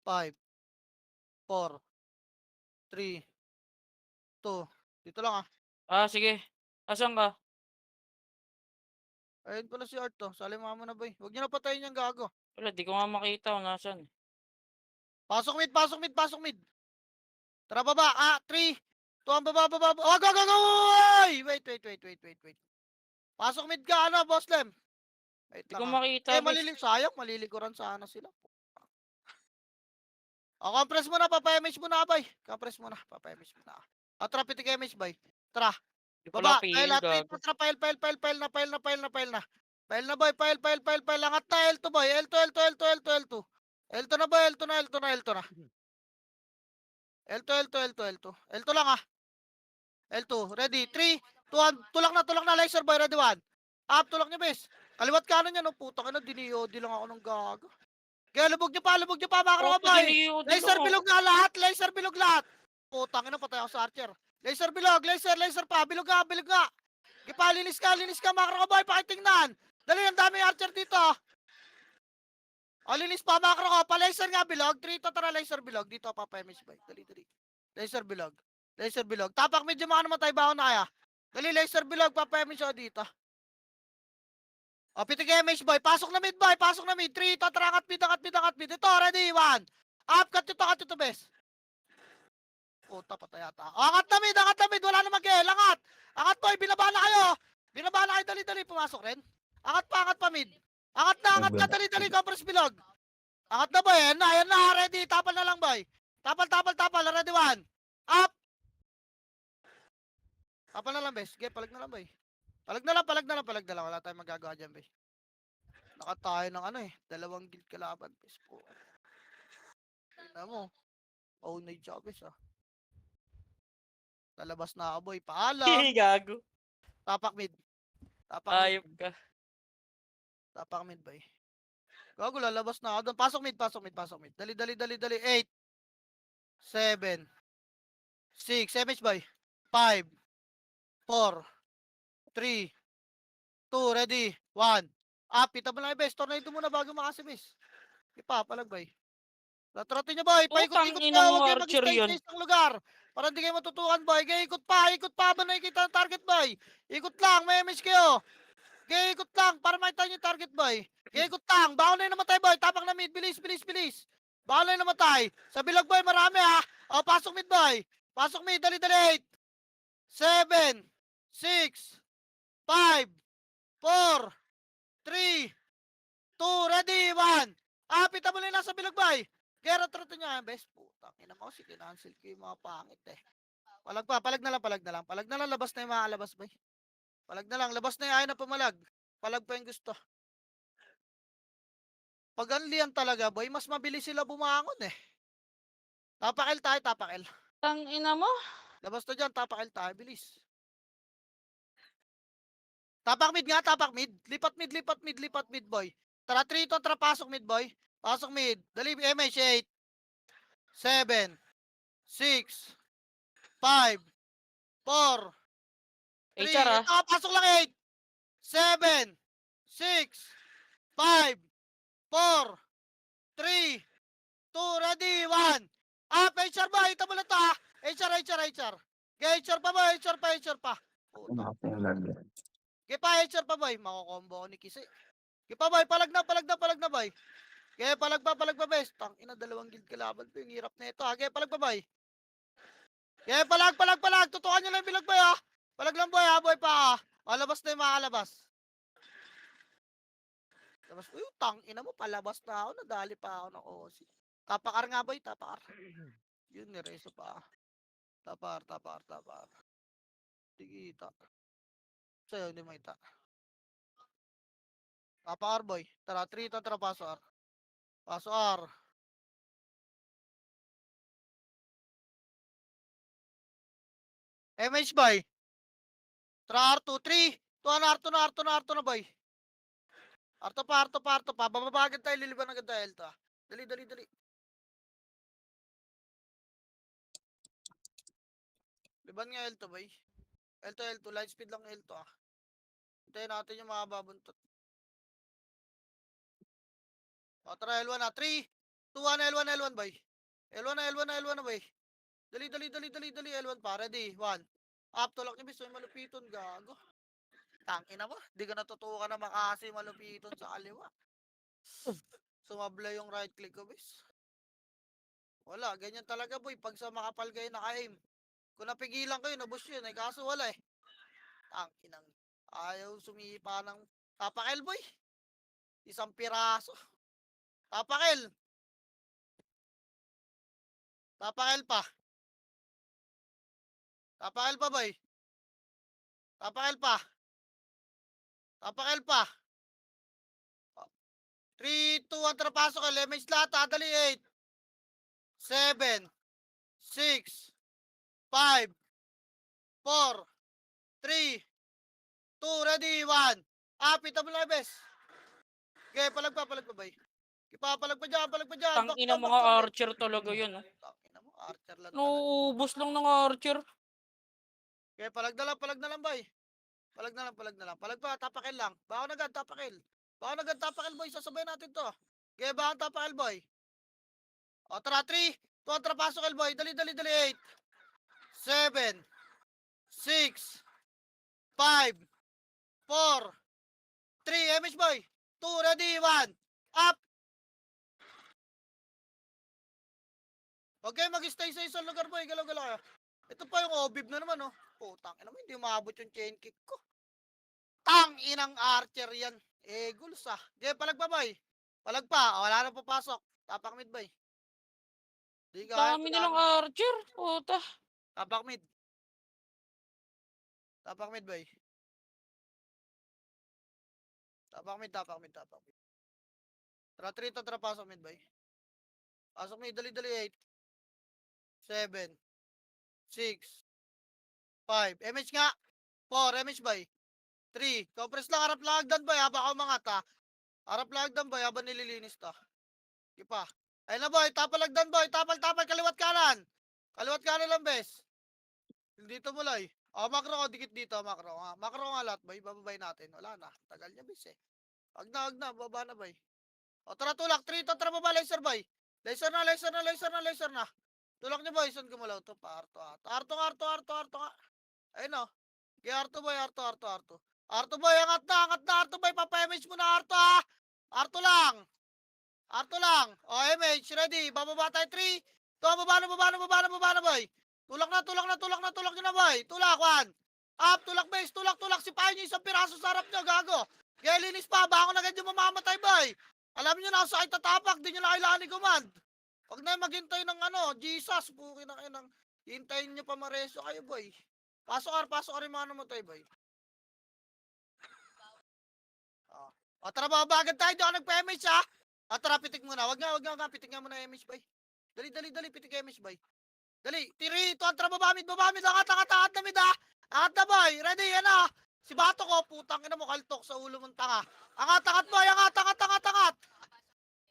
5, 4, 3, 2. Dito lang, ah. Sige. Asan ka? Ayun pala si Art, to. Salima mo na, boy. Huwag niyo na patayin yung gago. Wala, di ko nga makita kung nasan. Pasok mid, pasok mid, pasok mid. Tara baba, 3, 2, ang baba. Oh, go! Oy! Wait. Pasok mid ka, ano, boss Lem. Wait Di lang, ko ah. makita, bes. Sayang, malilikuran sana sila. Compress mo na, papa-image mo na, boy. Compress mo na, papa-image mo na. Tara, pitik image, boy. Tara, Di pala baba. PL, Pile, gago. tara, pile na. Pile na, boy, pile. Angat na, L2, boy. L2. L2 na, boy, L2 na. L2 lang, ah. L2, ready, 3, 2, 1, tulak na, laser boy, ready 1. Tulak niya, bes. Kaliwat kanan niya, no, putang ina, diniyodi lang ako ng gago. Kaya lubog niyo pa, makro Opo, ka, boy. diniyo din Laser ako. bilog na lahat, laser bilog lahat. Putang ina, patay ako sa archer. Laser bilog, laser pa, bilog nga. Linis ka, makro ka, boy, pakitingnan. Dali, ang dami archer dito. Linis pa, makro ko, pa-laser nga bilog. 3 to, tara, laser bilog. Dito, papa-image, boy. Dali. Laser bilog. Tapak medyo mga namatay ba ako na kaya? Dali, laser bilog, papa-image ako dito. Pitik image, boy. Pasok na mid, boy. 3, tatra, angat mid. Ito, ready, 1. Cut ito, bes. Puta, patay yata. Angat na mid. Wala na mag-el. Angat, boy. Binaba na kayo. Dali. Pumasok rin. Angat pa, mid. Angat na, dali. Compress bilog. Angat na, boy. Ayan na. Ready. Tapal na lang, boy. Tapal. Ready, 1. Up. Tapal na lang, bes. Okay, palag na lang, boy. Palag na lang. Wala tayong magagawa dyan, bes. Nakatayo ng 2 guild kalaban, bes po. Tingnan mo. Ownage siya, bes, ah. Lalabas na ako, boy. Paalam. Gago. Tapak mid. Ayop ka. Tapak mid, boy. Gago, lalabas na ako doon. Pasok mid, pasok mid, pasok mid. Dali, dali, dali, dali. 8, 7, 6, MH boy. 5, 4, 3, 2, ready, 1. Pita mo lang yung best. Tornado muna bago makasimis. Ipapalag boy. Latratin nyo boy. Putang Paikot-ikot ina kayo. mo, Huwag kayo Archer mag-stay yun. sa isang lugar. Para hindi kayo matutukan boy. Kaya ikot pa. Ikot pa ba nakikita ang target boy. Ikot lang. May MH kayo. Kaya ikot lang. Para makita nyo yung target boy. Kaya ikot lang. Bawal na yung namatay boy. Tapak na mid. Bilis, bilis, bilis. Bawal na yung namatay. Sa bilog boy marami ha. O pasok mid boy. Pasok mid. Dali, dali. 8, 7, 6, 5, 4, 3, 2, ready, 1. Pita mo lang nasa bilog boy. Kaya trato niya, best putang ina mo, sige, cancel ko yung mga pangit eh. Palag pa, palag na lang, palag na lang. Palag na lang, labas na yung mga labas boy. Palag na lang, labas na yung ayaw na pumalag. Palag pa yung gusto. Pag unlian talaga boy, mas mabilis sila bumangon eh. Tapakil tayo, tapakil. Tang ina mo. Labas na dyan, tapakil tayo, bilis. Tapak mid nga, tapak mid. Lipat mid, lipat mid, lipat mid boy. Tara, 3 to, tara, pasok mid boy. Pasok mid. Dali, MH 8, 7, 6, 5, 4, 3. HR ah. Ito, pasok lang 8, 7, 6, 5, 4, 3, 2, ready, 1. HR ba? Ito mo lang to ha. HR, HR, HR. HR pa ba? HR pa, HR pa. Puta. HR pa boy. Makukombo ko ni Kisi. Pa boy, palag na, palag na, palag na boy. Kaya palag pa best. Tang ina, dalawang guild kalaban po. Yung hirap na ito ha. Kaya palag pa boy. Kaya palag. Tutukan nyo lang yung bilag boy ha. Palag lang boy ha, boy pa ha. Labas na yung makalabas. Labas. Uy, tang ina mo, palabas na ako. Nadali pa ako ng OC. Tapakar nga boy, tapakar. Yun, nireso pa. Tapar. Tigita. Sa'yo, hindi makita. Tapakar boy. Tara, 3 to, tara, paso R. Paso R. MH boy. Tara, R2, 3. Tuwan, R2 na boy. Arto pa. Bababa agad tayo, liliban agad tayo, Elto. Dali. Liban nga Elto, boy. Elto, light speed lang Elto, ah. Hintayin natin yung mga babuntot. O, tara, L1 na. 3, 2, 1, L1, boy. L1 na, boy. Dali, L1 pa. Ready, 1. Up to lock ibis, may malupiton, gago. Tangina mo, di ka natutuwa na makasi malupiton sa kaliwa. Sumabla yung right click ko, bis. Wala, ganyan talaga, boy. Pag sa makapal kayo naka-aim. Kung napigilan kayo, nabus yun eh. Kaso wala eh. Inang. Ayaw sumipa ng tapakil, boy. Isang piraso. Tapakil. Tapakil pa. Tapakil pa, boy. Tapakil pa. 3, 2, 1, trapasok. Lemage lahat. Dali, 8, 7, 6, 5, 4, 3, 2, ready, 1. Pita mo lang, bes. Okay, palag pa, boy. Palag pa dyan. Tang ina Back mga down, boy. Archer talaga yun. Oh. Tangina mo, Archer lang talaga. Naubos lang ng Archer. Okay, palag na lang, boy. Palag na lang. Palag pa, tapakil lang. Baka agad, tapakil. Boy. Sasabay natin to. Okay, baka tapakil, boy. O, tara, 3, 2, tara, pasok, boy. Dali, 8, 7, 6, 5, 4, 3, MH, boy. 2, ready, 1. Up. Okay, mag-stay sa isang lugar, boy. Galaw kayo. Ito pa yung obib na naman, oh. Putang ina mo, hindi maabot yung chain kick ko. Tang inang Archer yan. Guls ah. Okay, palag pa, boy. Palag pa. Wala na papasok. Tapak mid, boy. Di kaya. Dami nilang Archer. Puta. Tapak mid, boy. Tapak mid. Tara, 3 to, tara, pasok mid, boy. Pasok mid, dali, 8, 7, 6, 5. MH nga. 4, MH, boy. 3. Compress lang, harap lang agdan, boy. Haba ka umangat, ha. Harap lagdan boy, habang nililinis to. Sige pa. Ayun na boy, tapalagdan boy, tapal, kaliwat kanan. Kaliwat kanan lang, bes. Dito mo loy. Makro ko, dikit dito, makro. Makro nga lahat boy, bababay natin. Wala na, tagal niya bes eh. Wag na, baba na boy. O tara tulak, 3 to, tara baba, laser boy. Laser na. Tulak niyo boy, saan gumalaw to? Arto nga. Ayun o. Okay, Arto boy, Arto. Arto boy, angat na, Arto boy, papayamage mo na Arto ha. Arto lang. O, MH, ready. Bababa tayo, 3. Baba na, boy. Tulak nyo na, boy. Tulak, 1. Up, tulak base, tulak. Sipahin nyo isang piraso sa harap nyo, gago. Kaya linis pa, baka na ganyan mamamatay, boy. Alam nyo na, sa tatapak, di nyo na kailangan i-command. Huwag na maghintay ng Jesus, pukin na kayo ng, hintayin nyo pa mareso kayo, boy. Pasok ka rin mga mo tayo, boy. O, tara, babagad tayo, di ako nagpa-MH, ha. Tara, pitik muna. Wag nga, pitik nga muna MH, boy. Dali, pitik MH, boy. Dali, tiri, ito, tara, babamid, angat na mid, ha. Angat na, boy. Ready, yan na. Si Bato ko, putang ina mo, kaltok sa ulo mong tanga. Angat, boy, angat.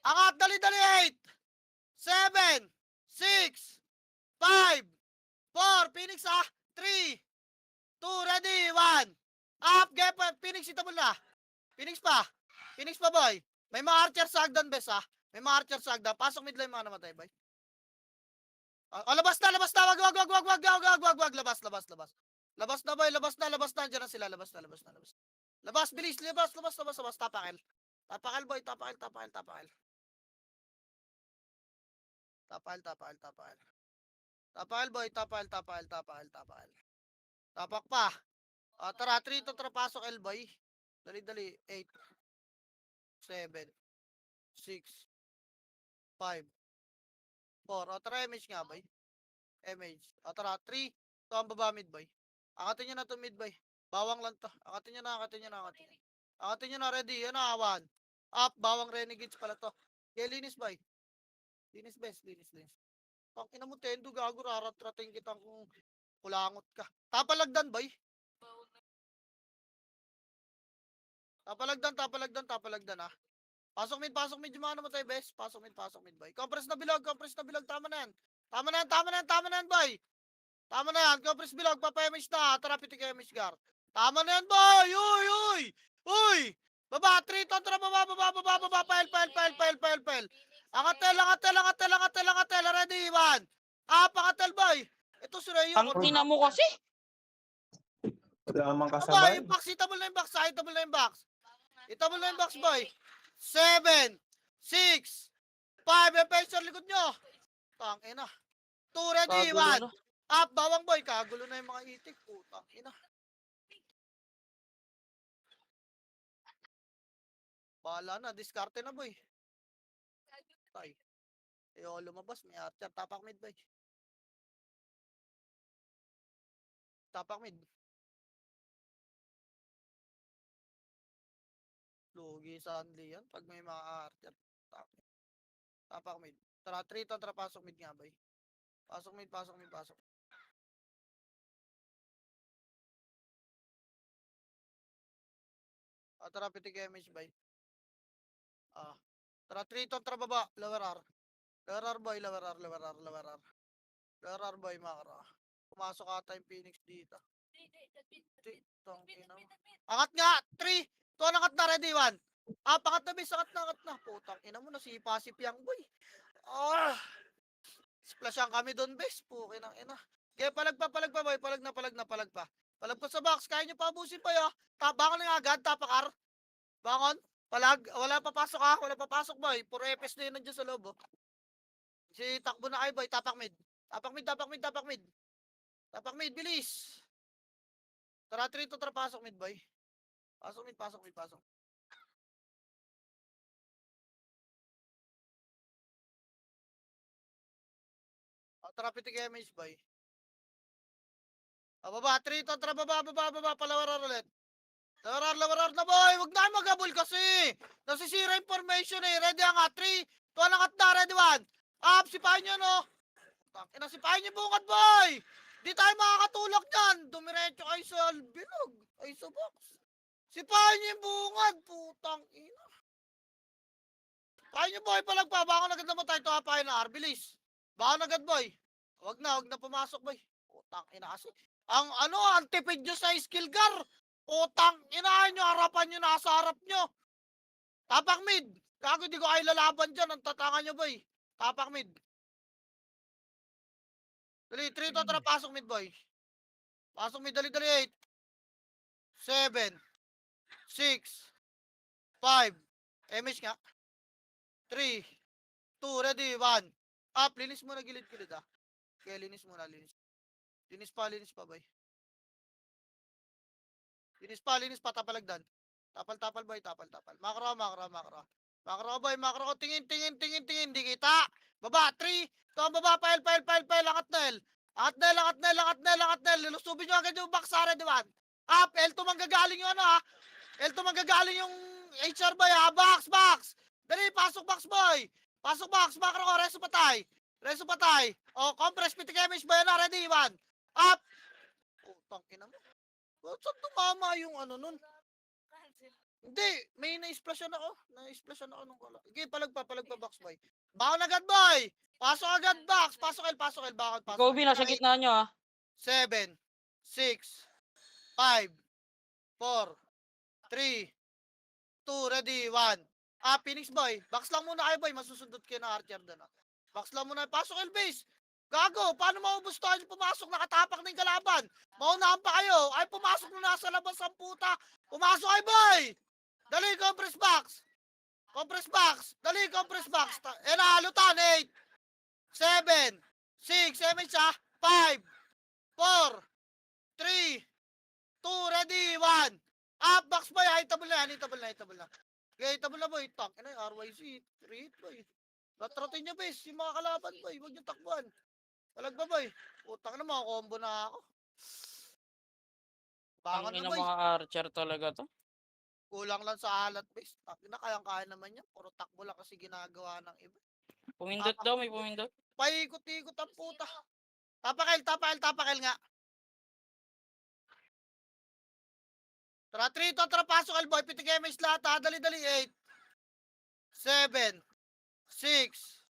Angat, dali, 8, 7, 6, 5, 4, Phoenix, ha. 3, 2, ready, 1. Up, gepa, Phoenix, itabol na. Phoenix pa, boy. May mga archer sa hagdan, bes, ha? May mga archer sa hagdan. Pasok mid lane, mga namatay, boy. Labas na. Wag. Labas. Labas na, boy. Labas na. Diyan na sila. Labas. Labas, bilis. Labas. Tapakil. Boy. Tapakil. Tapakil, boy. Tapakil. Tapak pa. Tara, 3 to, tara, pasok, L, boy. Dali. 8, 7, 6, 5, 4. Tara, MH nga, boy. MH. Tara, 3. Ito ang baba mid, boy. Akatin nyo na to mid, boy. Bawang lang to. Akatin nyo na, ready. Yan na, 1. Up, bawang renegades pala to. Okay, linis, boy. Linis. Ina mo, Tendo, gago, rarat-rating kitang kung kulangot ka. Tapalagdan, boy. Tapalagdan, ha. Pasok mid, yung mga namatay, bes. Pasok mid, boy. Compress na bilog. Tama na yan, boy. Tama na yan. Compress bilog, papa-MH na. Tara, pitik MH guard. Tama na yan, boy. Uy. Baba, 3 to. Tara, baba. Pile. Angatel. Ready, 1. Angatel, boy. Ito si Rayo. Ang ina mo kasi. Wala namang Boy, kasabay. yung box. Itabol na yung box, boy. 7, 6, 5. Yung likod nyo. Tangina. 2, ready, Kagulo 1. na. Up, bawang, boy. Kagulo na yung mga itik. Putang ina. Bahala na. Diskarte na, boy. Tay. Lumabas. May archer. Tapak mid, boy. Lugi sa Anli yan. Pag may mga archer. Tapak mid. Tara, 3 to. Tara, pasok mid nga, boy. Pasok mid. Tara, pitik MH, boy. Tara, 3 to. Tara, baba. Lower R, boy. Lower R, boy, makara. Pumasok ata yung Phoenix dito. Angat nga! 3! Ito, angat na, ready, 1. Angat na, bis. Angat na. Putang ina mo, nasipasip yang, boy. Splashan kami doon, bis. Pukin ang ina. Kaya palag pa, boy. Palag pa. Palag pa sa box. Kaya nyo pa abusin pa, yo. Bangon nga agad, tapakar. Bangon. Palag. Wala papasok, ha. Wala papasok, boy. Puro epes na yun nandiyan sa loob, oh. Si takbo na kayo, boy. Tapak mid. Tapak mid, bilis. Tara, 3 to, tara, pasok mid, boy. Pasok mid. Tara, pitik MH, boy. Baba, 3 to, tara, baba. Palawarar ulit. Lawarar na, boy. Huwag na magabol kasi. Nasisira information, eh. Ready, angat. 3, 2, angat na. Ready, 1. Up, sipahin nyo, no. Sipahin nyo bungad, boy. Di tayo makakatulak dyan. Dumiretso kayo sa bilog. Ay, sa box. Sipahin nyo yung bungad. Putang ina. Kaya nyo boy, palagpa. Baka agad naman tayo tuhapain na R. Bilis. Baka agad boy. Wag na pumasok boy. Utang ina kasi. Ang ano, ang tipid nyo sa skill gar. Utang ina nyo, harapan nyo, nasa harap nyo. Tapak mid. Gago, di ko kayo lalaban dyan. Ang tatangan nyo boy. Tapak mid. Dali, 3 to, tara, pasok mid boy. Pasok mid, dali, 8. 7. 6. 5. MH nga. 3. 2, ready, 1. Up, linis muna gilid-gilid ah. Okay, linis muna, linis. Linis pa, boy. Linis pa, tapalagdan. Tapal, boy, tapal. Makro. Makro, boy, makro ko, tingin, di kita. Baba, 3, to, baba, pile, angat nel. Lulusubin nyo agad yung baksara, di ba? Up, L2 manggagaling yung ano, ha? L2 manggagaling yung HR boy, ha? Box. Dali, pasok box, boy. Pasok box, makro ko, reso patay. O, compress, pitik image boy, na, ready, 1. Up. Putang ina mo. Saan tumama yung ano nun? Hindi, may na-splashan ako. Na-splashan ako nung kala. Okay, palagpa box boy. Bakon agad boy! Pasok agad box! Pasok L. Bakon, pasok. Kobe, nasa gitna nyo ah. 7, 6, 5, 4, 3, 2, ready, 1. Ah, Phoenix boy. Box lang muna kayo boy. Masusundot kayo na Archer doon. Box lang muna. Pasok L-base. Gago, paano maubos to? Ay, pumasok, nakatapak na yung kalaban. Maunahan pa kayo. Ay, pumasok na nasa labas ang puta. Pumasok ay boy! Dali, compress box. Dali, compress box. Halutan, 8, 7, 6, MH ha. 5, 4, 3, 2, ready, 1. Up, box boy. Hitable na. Okay, hitable na boy. Tank, RYC. 3, boy. Latratin nyo, bes. Yung mga kalaban, boy. Huwag nyo takbuhan. Talagba, boy. Utang na, mga combo na ako. Bangan Ang na, ina boy. mga archer talaga to. Kulang lang sa alat, bes. Na kayang-kaya naman yan. Puro takbo lang kasi ginagawa ng iba. Pumindot daw, may pumindot. Paikot-ikot ang puta. Tapakel nga. Tara, 3 to, tara, pasok, boy. Pitik MH lahat, ha. Dali, 8. 7, 6,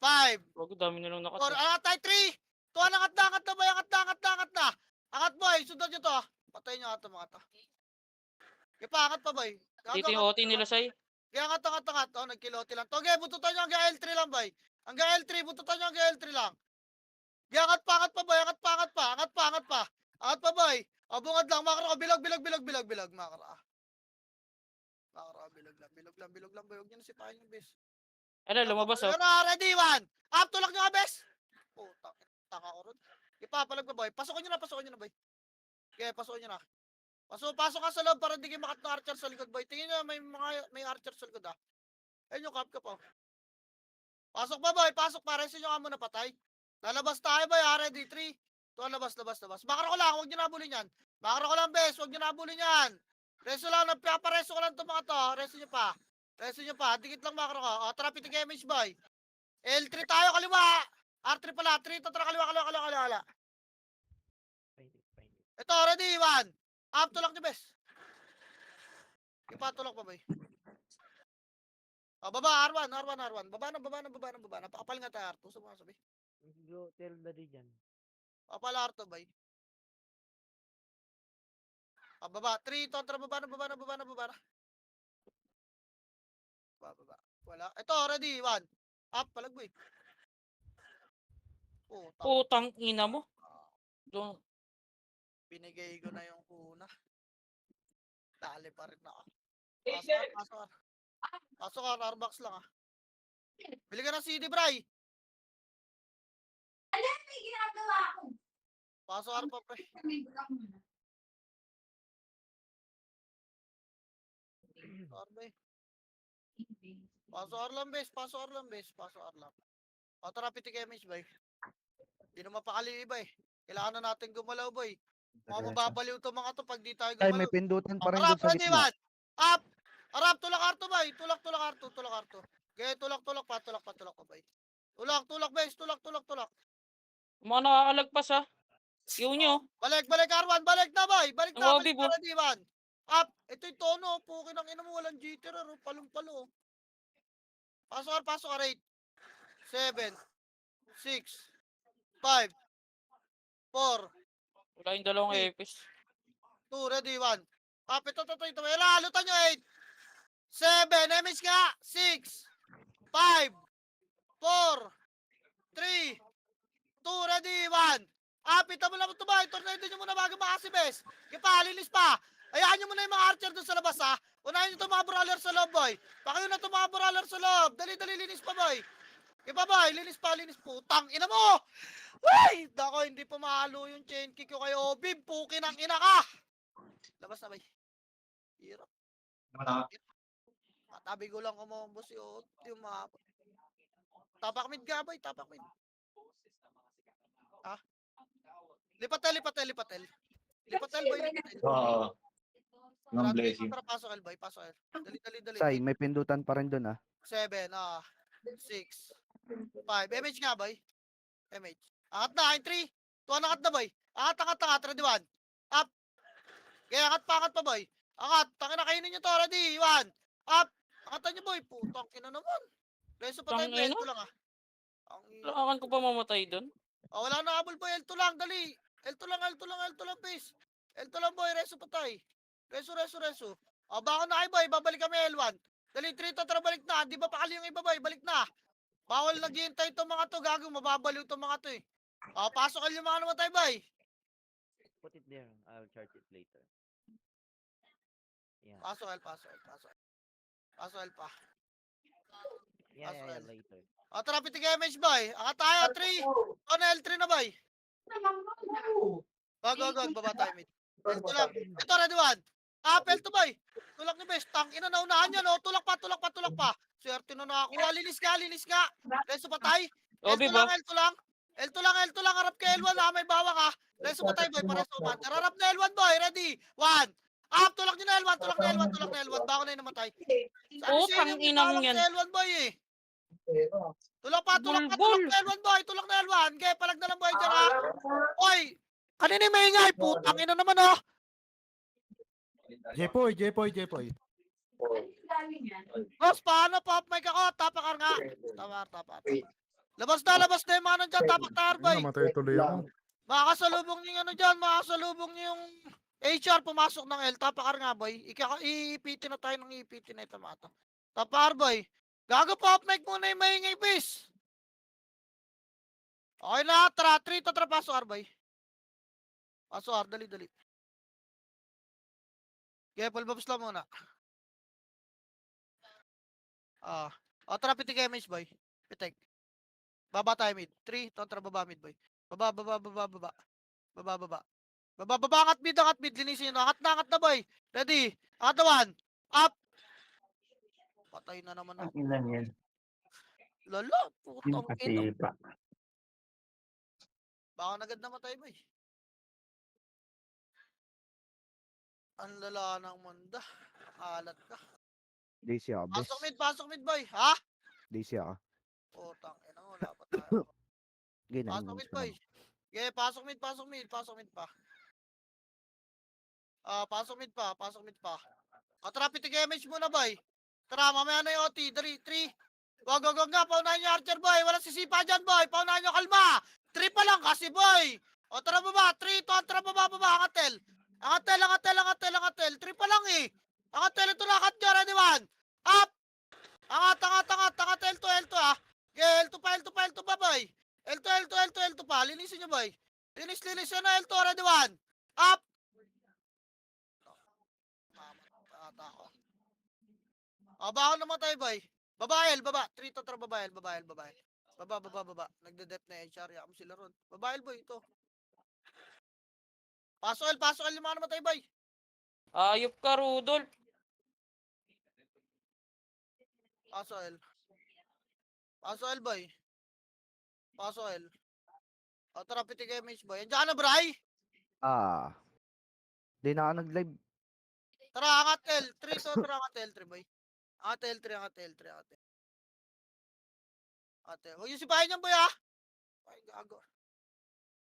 5, Wag, dami nilang 4, nakat. angat tayo, 3. To, angat na, boy. Angat na. Angat, boy. Sundan nyo to, ha. Patay nyo ito, mga to. Angat pa, boy. Dito yung OT nila, Sai. Angat. Oh, nagkiloti lang. Toge, bututan nyo hanggang L3 lang, boy. Hanggang L3, bututan nyo hanggang L3 lang. Angat pa, boy. Angat pa, boy. O, bungad lang. Makara, bilog. Makara. Bilog lang, boy. Huwag nyo nasipahin yung bes. Ano, lumabas oh. Ready, 1. Up, tulak nyo ka, bes. Oh, taka ko ron. Ipapalag pa, boy. Pasokan nyo na, boy. Okay, pasokan nyo na. Pasok ka sa loob para hindi kayo makat na archer sa likod, boy. Tingin nyo, may archer sa likod, ha. Ayun yung cap pa. Pasok pa, boy. Resin nyo ka muna, patay. Lalabas tayo, boy, ha. Ready, 3. Ito, labas. Makara ko lang, huwag nyo nabulin yan. Makara ko lang, bes. Huwag nyo nabulin yan. Reso lang, nagpapareso ko lang ito, mga to. Reso nyo pa. Dikit lang, makara ko. O, tara, pitik image, boy. L3 tayo, kaliwa. R3 pala. 3 to, tara, kaliwa. Ito, ready, 1. Up, tulak nyo, bes. Ipatulak pa, boy. O, baba, R1. Baba na. Pakapal nga tayo, R2. Saan mo sabi? Go, tell daddy dyan. Pakapal R2, boy. O, baba. 3, to, tara, baba na. Baba. Wala. Ito, ready, 1. Up, palag, boy. Oh, Putang ina mo. Doon. binigay ko na yung una. Dali pa rin ako. Pasok ka, Starbucks lang ah. Bili ka ng CD, Bray. May ginagawa ako. Pasok ka pa, pre. May block muna. Arbay. Pasok Arlam, bes. O, tara, pitik image, bay. Di na mapakali iba eh. Kailangan na natin gumalaw, boy. Mga mababaliw to mga to pag di tayo Ay, gumalaw. may pindutan pa rin Arap, doon sa ready, gitna. 1. Up! Arap, tulak arto, bay. Tulak arto. Okay, tulak pa, bay. Tulak, bes. Tulak. Mga nakakalagpas ha. Yung nyo. Balik, R1. Balik na, boy. Balik Ang na, Bobby, bo. ready, 1. Up! Ito yung tono, pukin ang ina mo, walang jitter, palong-palo. Pasok ka, 8. 7, 6, 5, 4, Wala yung dalawang Wait. epis. 2, ready, 1. Kapit, ito. Wala, halutan nyo, 8. 7, emis nga. 6, 5, 4, 3, 2, ready, 1. Apit mo lang ito ba? Tornado nyo muna bago makasibes. Linis pa. Hayaan nyo muna yung mga archer doon sa labas, ha. Unahin nyo itong mga brawler sa loob, boy. Pakayo na itong mga brawler sa loob. Dali, linis pa, boy. Boy. Linis pa. Putang ina mo. Ay! Dako, hindi pa mahalo yung chain kick ko kay Obib. Pukin ang ina ka. Labas na, boy. Hirap. Tabi ko lang kumombo si Ot. Yung mga... Tapak mid ka, boy. Tapak mid. Ha? Lipatel, boy. Oo. Ng blessing. Tara, pasok, El, boy. Pasok, El. Dali. Sai, may pindutan pa rin doon 7, 6, 5. MH nga, boy. MH. Angat na, 3. 2, angat na, boy. Angat. Ready, 1. Up. Kaya angat pa, boy. Angat. Tangin na, kainin nyo to. Ready, 1. Up. Angatan nyo, boy. Putang ina naman. Reso pa tayo, Tangina. L2 lang, Ang Lakan ko pa mamatay doon. wala na habol, boy. L2 lang, dali. L2 lang, please. L2 lang, boy. Reso pa tayo. Reso. Bako na kayo, boy. Babalik kami, L1. Dali, 3 to, tara, balik na. Di ba pakali yung iba, boy? Balik na. Bawal naghihintay itong mga to. Gago, mababaliw itong mga to, eh. Pasok kayo yung mga namatay, boy. Put it there. I'll charge it later. Yeah. Pasok, El pa. Yeah, Pasok, yeah, El. later. Tara, pitig MH, boy. Angat tayo, 3. Na L3 na, boy. Wag. Baba tayo, mid. L2 lang. Ito, ready, 1. Apel to, boy. Tulak ni Best. Tang ina, naunahan yan, oh. Tulak pa. Swerte na nakakuha. Linis nga. Reso pa tayo. Obi L2 ba? lang. L2 lang. Harap kay L1, ha. May bawa ka. Reso pa tayo, boy. Pareso man. Harap na L1, boy. Ready. 1. Up, tulak nyo na L1. Bako na yung namatay. Oo, Saan yung tanginang bawang yan. sa L1, boy, eh. Tulak pa Bulbul. na L1, boy. Tulak na L1. Okay, palag na lang, boy, dyan, ha. Oy, kanina may ingay. Putang ina naman, oh. Jepoy. Boss, paano pop mic ako? Tapakar nga. Tapar. Labas na yung mga nandyan. Tapak, boy. Namatay tuloy ako. Makakasalubong niyo yung ano dyan. Makakasalubong niyo yung HR pumasok ng L. Tapakar nga, boy. Iipitin na tayo ng iipitin na ito, mga to. Tapakar, boy. Gago pop mic muna yung maingay, please. Okay na, tara. 3 to, tara. Pasok, boy. Pasok, dali. Okay, full bobs lang muna. Tara, pitik MH, boy. Pitik. Baba tayo, mid. 3, tara, baba, mid, boy. Baba. Baba, angat mid. Linisin nyo. Angat na, boy. Ready. Angat na, 1. Up. Patay na naman ako. Ilan yan? Lala, Yung putang ina. kasipa. Baka nagad namatay, boy. Ang lala ng manda. Alat ka. DC ako, bes. Pasok mid, boy. Ha? DC ako. Putang ina, wala pa tayo. Ganyan. Pasok mid, boy. Okay, pasok mid pa. Pasok mid pa. Traffic damage muna, boy. Tara, mamaya na yung OT. 3. Wag nga. Paunahin nyo, Archer, boy. Walang sisipa dyan, boy. Paunahin nyo, kalma. 3 pa lang kasi, boy. Tara baba. 3, tara baba. Angatel. 3 pa lang, eh. Angatel, ito lakat nyo. Ready, 1. Up. Angat. L2, ah. Okay, L2 pa, boy. L2 pa. Linisin nyo, boy. Linis yan na L2. Ready, 1. Up. Ata ako. Bako namatay, boy. Baba. 3 to, tara, baba. Baba. Nagde-dep na HR. Yakam sila ron. Baba, boy. Ito. Pasok yung mga namatay, boy. Ayop ka, Rudolph. Pasok, boy. Tara, pitik MH, boy. Andiyan ka na, Bray. Di na ako nag-live. Tara, angat L. 3 to, tara, angat L3, boy. Angat L3. Huwag yung sipahin niyan, boy, ha? Ay, gago.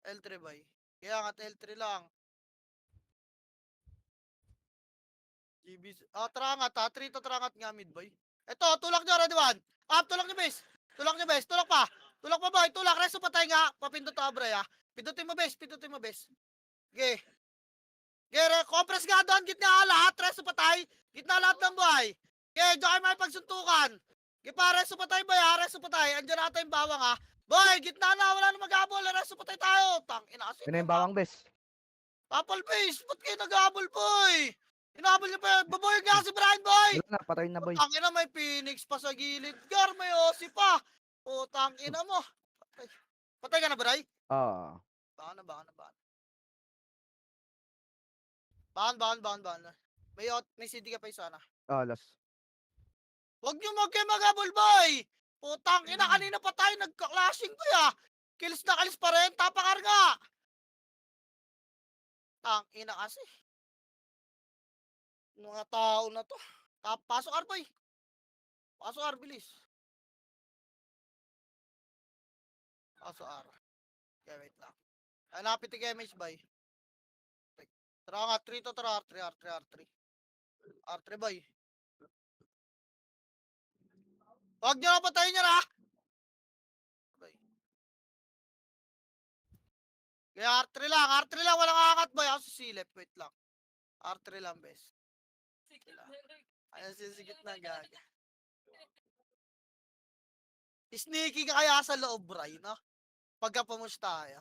L3, boy. Kaya angat L3 lang. GBC. Tara, angat, ha? 3 to, tara, angat nga, mid, boy. Ito, tulak nyo, ready, 1. Up, tulak niyo, bes. Tulak niyo, bes. Tulak pa. Tulak pa, boy. Tulak. Reso patay nga. Papindot ka, bray, ha. Pindutin mo, bes. Pindutin mo, bes. Okay. Okay, compress nga doon. Gitna lahat. Reso patay. Gitna lahat ng buhay. Okay, diyan kayo may pagsuntukan. Okay, pa. Reso patay, boy, ha. Reso patay. Andiyan na ata yung bawang, ha. Boy, gitna na. Wala na mag-abol. Reso patay tayo. Tang, ina kasi. Yun na yung bawang, bes. Papal base. Ba't kayo nag-abol, boy? Inabol niyo pa. Baboy nga si Brian, boy. Wala na, patay na, boy. Putang ina, may Phoenix pa sa gilid. Gar, may Osi pa. Putang ina mo. Patay, patay ka na, Bray? Ah. Baka na. Bahan. May CD ka pa isa na. Last. Huwag niyo mag-abol, boy. Putang ina, kanina pa tayo nagka-clashing, boy, ah. Kills na kalis pa rin. Tapakar nga. Tang ina kasi. Mga tao na to. Pasok R, boy. Pasok R, bilis. Pasok R. Okay, wait lang. Hanapin ti MH, boy. Tara nga, 3 to tara, R3. R3, boy. Huwag niyo na patayin niya, ha? Boy. Kaya R3 lang, walang aangat, boy. Ako sisilip, wait lang. R3 lang, bes. Ayan, sisigit na gaga. Sneaky ka kaya sa loob, Bray, no? Pagka pumus tayo.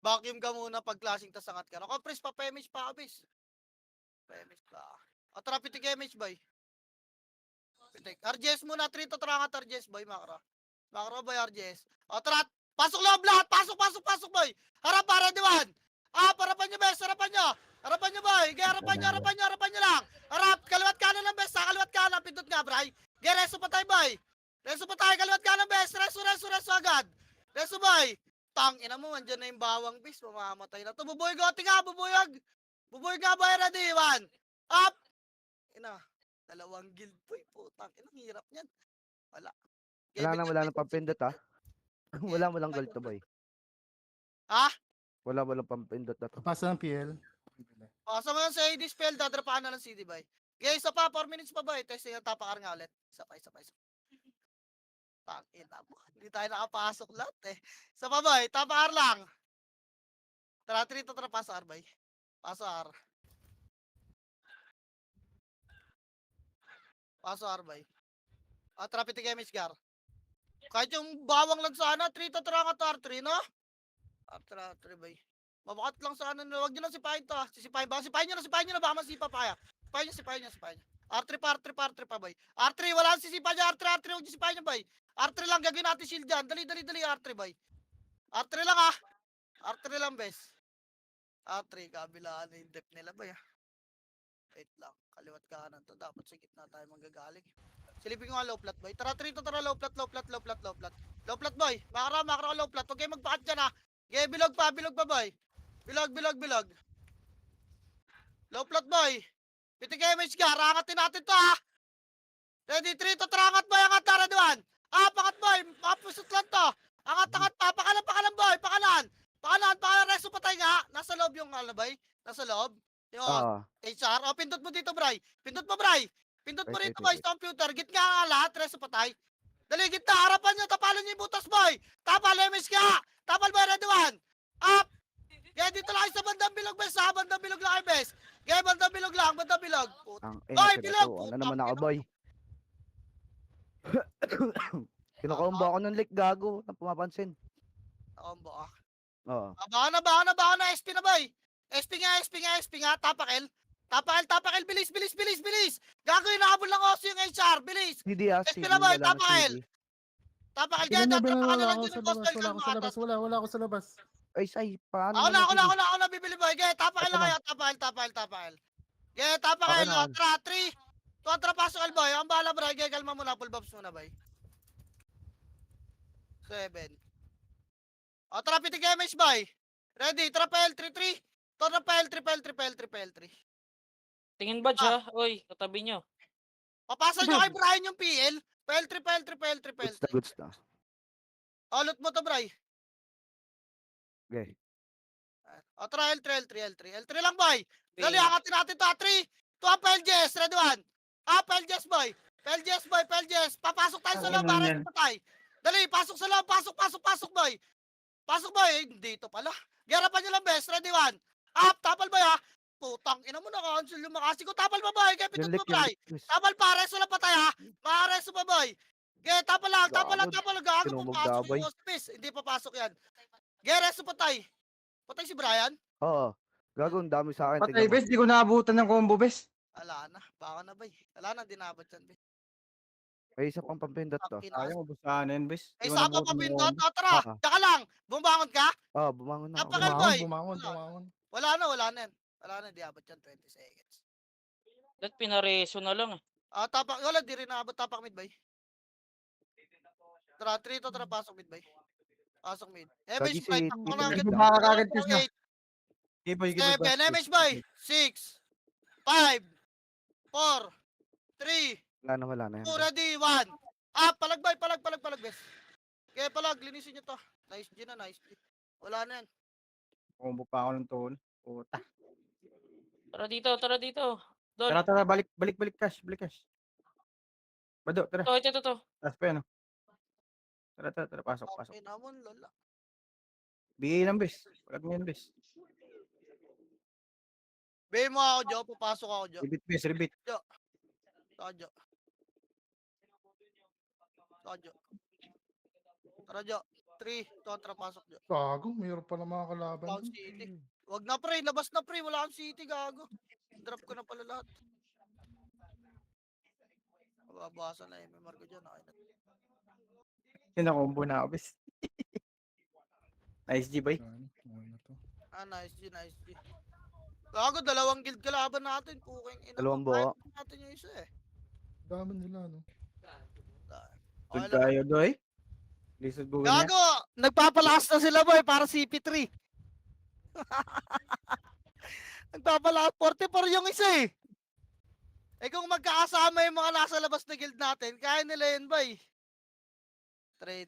Vacuum ka muna pag clashing tas angat ka. Compress pa, PMH pa, abis. PMH pa. O, tara, pitik MH, boy. Pitik. RGS muna, 3 to tara angat RGS, boy, makro. Makro, boy, RGS. O, tara, pasok loob lahat, pasok, boy. Harap, para diwan. Harapan nyo, bes, harapan nyo, boy. Harapan nyo lang. Harap, kaliwat kanan lang, bes, ha, kaliwat kanan, pindot nga, Bray. Reso pa tayo, boy. Reso pa tayo, kaliwat kanan, bes. Reso agad. Reso, boy. Tang, ina mo, andyan na yung bawang, bes. Mamamatay na to. Bubuyog, oti nga, bubuyog. Bubuyog nga, boy, ready, 1. Up. Ina, 2 guild, boy. Putang, inang hirap niyan. Wala. Wala na pampindot, ha. Walang gold to, boy. Ha? Walang pampindot na to. Pasa ng PL. Sa mga sa AD spell, dadrapaan na ng CD, boy. Okay, isa pa, 4 minutes pa, boy. Testing yung tapakar nga ulit. Isa pa. Tangina mo. Hindi tayo nakapasok lahat, eh. Isa pa, boy. Tapakar lang. Tara, 3 to tara, paso R, boy. Paso R. Paso R, boy. Tara, pitik MH, gar. Kahit yung bawang lang sana, 3 to tara nga to R3, no? R3, boy. Mabakat lang sana. Huwag nyo lang sipahin to, ha. Sipahin nyo na. Baka masipa pa kaya. Sipahin nyo. R3 pa, boy. R3, wala ang sisipa niya. R3, huwag nyo sipahin nyo, boy. R3 lang, gagawin natin shield dyan. Dali, R3, boy. R3 lang, ha. R3 lang, bes. R3, kabilaan na yung depth nila, boy, ha. Wait lang. Kaliwat kanan to. Dapat sa gitna tayo manggagaling. Silipin ko nga low plat, boy. Tara, 3 to tara, low plat. Low plat, boy. Makara, low plat. Huwag kayo magpakat dyan, ha. Okay, bilog pa, boy. Bilog. Low plat, boy. Pitik MH ka, rangatin natin to, ha. Ready, 3 to trangat, boy. Angat na, ready, 1. Pakat, boy. Mapusot lang to. Angat pa. Pakalan, boy. Pakalan. Reso patay nga. Nasa loob yung, boy. Nasa loob. Yung HR. Pindot mo dito, Bray. Pindot mo Wait, rito, boy. Sa computer. Gitna nga lahat. Reso patay. Dali, gitna. Harapan nyo. Tapalan nyo yung butas, boy. Tapal, MH ka. Tapal, boy. Ready, 1. Up. Kaya dito lang sa bandang bilog, bes, ha? Bandang bilog lang kayo, bes. Kaya bandang bilog lang. Ang Boy, ina, bilog! ano naman ako, boy. Kinukombo ako ng lick, gago. Nang pumapansin. Nakombo ka. Oo. Baka na. SP na, boy. SP nga. Tapakil. Bilis. Gagawin, nakabol lang ako yung HR. Bilis. CD, SP na, boy. Tapakil. Kaya tatrapakan na lang Wala dyan ako yung coastal sa ka labas. Wala ako sa labas. Ay, paano Ako naman, CD? na, bibili, boy. Kaya tapakil Ito na na. kayo. Tapakil. Kaya tapakil. Okay na. Tara, 3. Tuwatra pasok, boy. Ang bala, bro. Kaya kalma muna. Full bobs muna, boy. 7. Tara, pitik MH, boy. Ready, tara pa L3. Tara pa L3. Tingin badge, ha? Oy, katabi nyo. Papasa nyo kay Brian yung PL. Goods na. Loot mo to, Bray. Okay. Tara, L3 lang, boy. Dali, Okay. angatin natin to, 3. To up LJS, ready, 1. Up LJS, boy. Pelges, boy, Pelges. Papasok tayo sa Ano loob, para yan? patay. Dali, pasok sa loob, pasok, boy. Pasok, boy. Dito pala. Garapan nyo lang, best. Ready, one. Up, tapal, boy, ha. Putang, ina mo na, cancel yung makasi ko. Tapal pa, boy. Kaya pitot Yung mo, lik, yung boy. lik. Chris. Tapal, pares, wala patay, ha. Mares pa, boy. Kaya tapal lang. Gagod. Gago, Tinumog papasok daboy. yung hospice. Hindi papasok yan. Geres, patay. Patay si Brian. Oo. Gago, ang dami sa akin. Patay, Tingnan mo. bes. Di ko naabutan ng combo, bes. Ala na. Baka na, boy. Ala na, dinabot yan, boy. May isa pang pampindot to. Tangina. Sayang, ubusahan na yun, bes. Ay, Di ko sapa nabutan pa ng pindot. combo. Tara, Ah. tsaka lang. Bumangon ka? Bumangon na ako. Napakal, boy. Bumangon, Wala. bumangon. Wala na yan. Wala na, di abot yan, 20 seconds. Ba't pinareso na lang eh. Tapak, wala, di rin naabot tapak mid, bay. Tara, 3 to, tara, pasok mid, bay. Pasok mid. Gagi MH, bay, si takbo Tito na Mid agad. lang. Makakagad ka siya. 8, Give boy, give boy. 7, MH, bay. 6, 5, 4, 3, Wala na yan. 2, ready, 1. Palag, bay, palag, bes. Kaya palag, linisin nyo to. Nice G na, nice G. Wala na yan. Combo pa ako ng tone. Puta. Tara dito. Dol. Tara, balik cash, balik cash. Bado, tara. Ito. Taas pa yan, oh. Tara, pasok. Okay naman, lala. Bigay ng bes. Palag mo yan, bes. Bay mo ako, Jo. Papasok ako, Jo. Rebit, bes, rebit. Tara, Jo. Tara, Jo. 3, 2, tara, pasok, Jo. Gago, mayroon pala mga kalaban. Cloud City. Wag na, pre. Labas na, pre. Wala kang city, gago. Drop ko na pala lahat. Mababasa na MMR ko dyan. Okay na. Combo na ako, bes. Nice G, boy. Ano to? Nice G, nice G. Gago, 2 guild kalaban natin. Puking ina. Dalawang mo, buo. kaya natin yung isa eh. Daman nila, no? Okay Good lang. kayo, doy. Lisod buwan niya. Gago! Nagpapalakas na sila, boy, para CP3. Nagpapalakas. 44 yung isa eh. Kung magkakasama yung mga nasa labas na guild natin, kaya nila yun, boy. Train.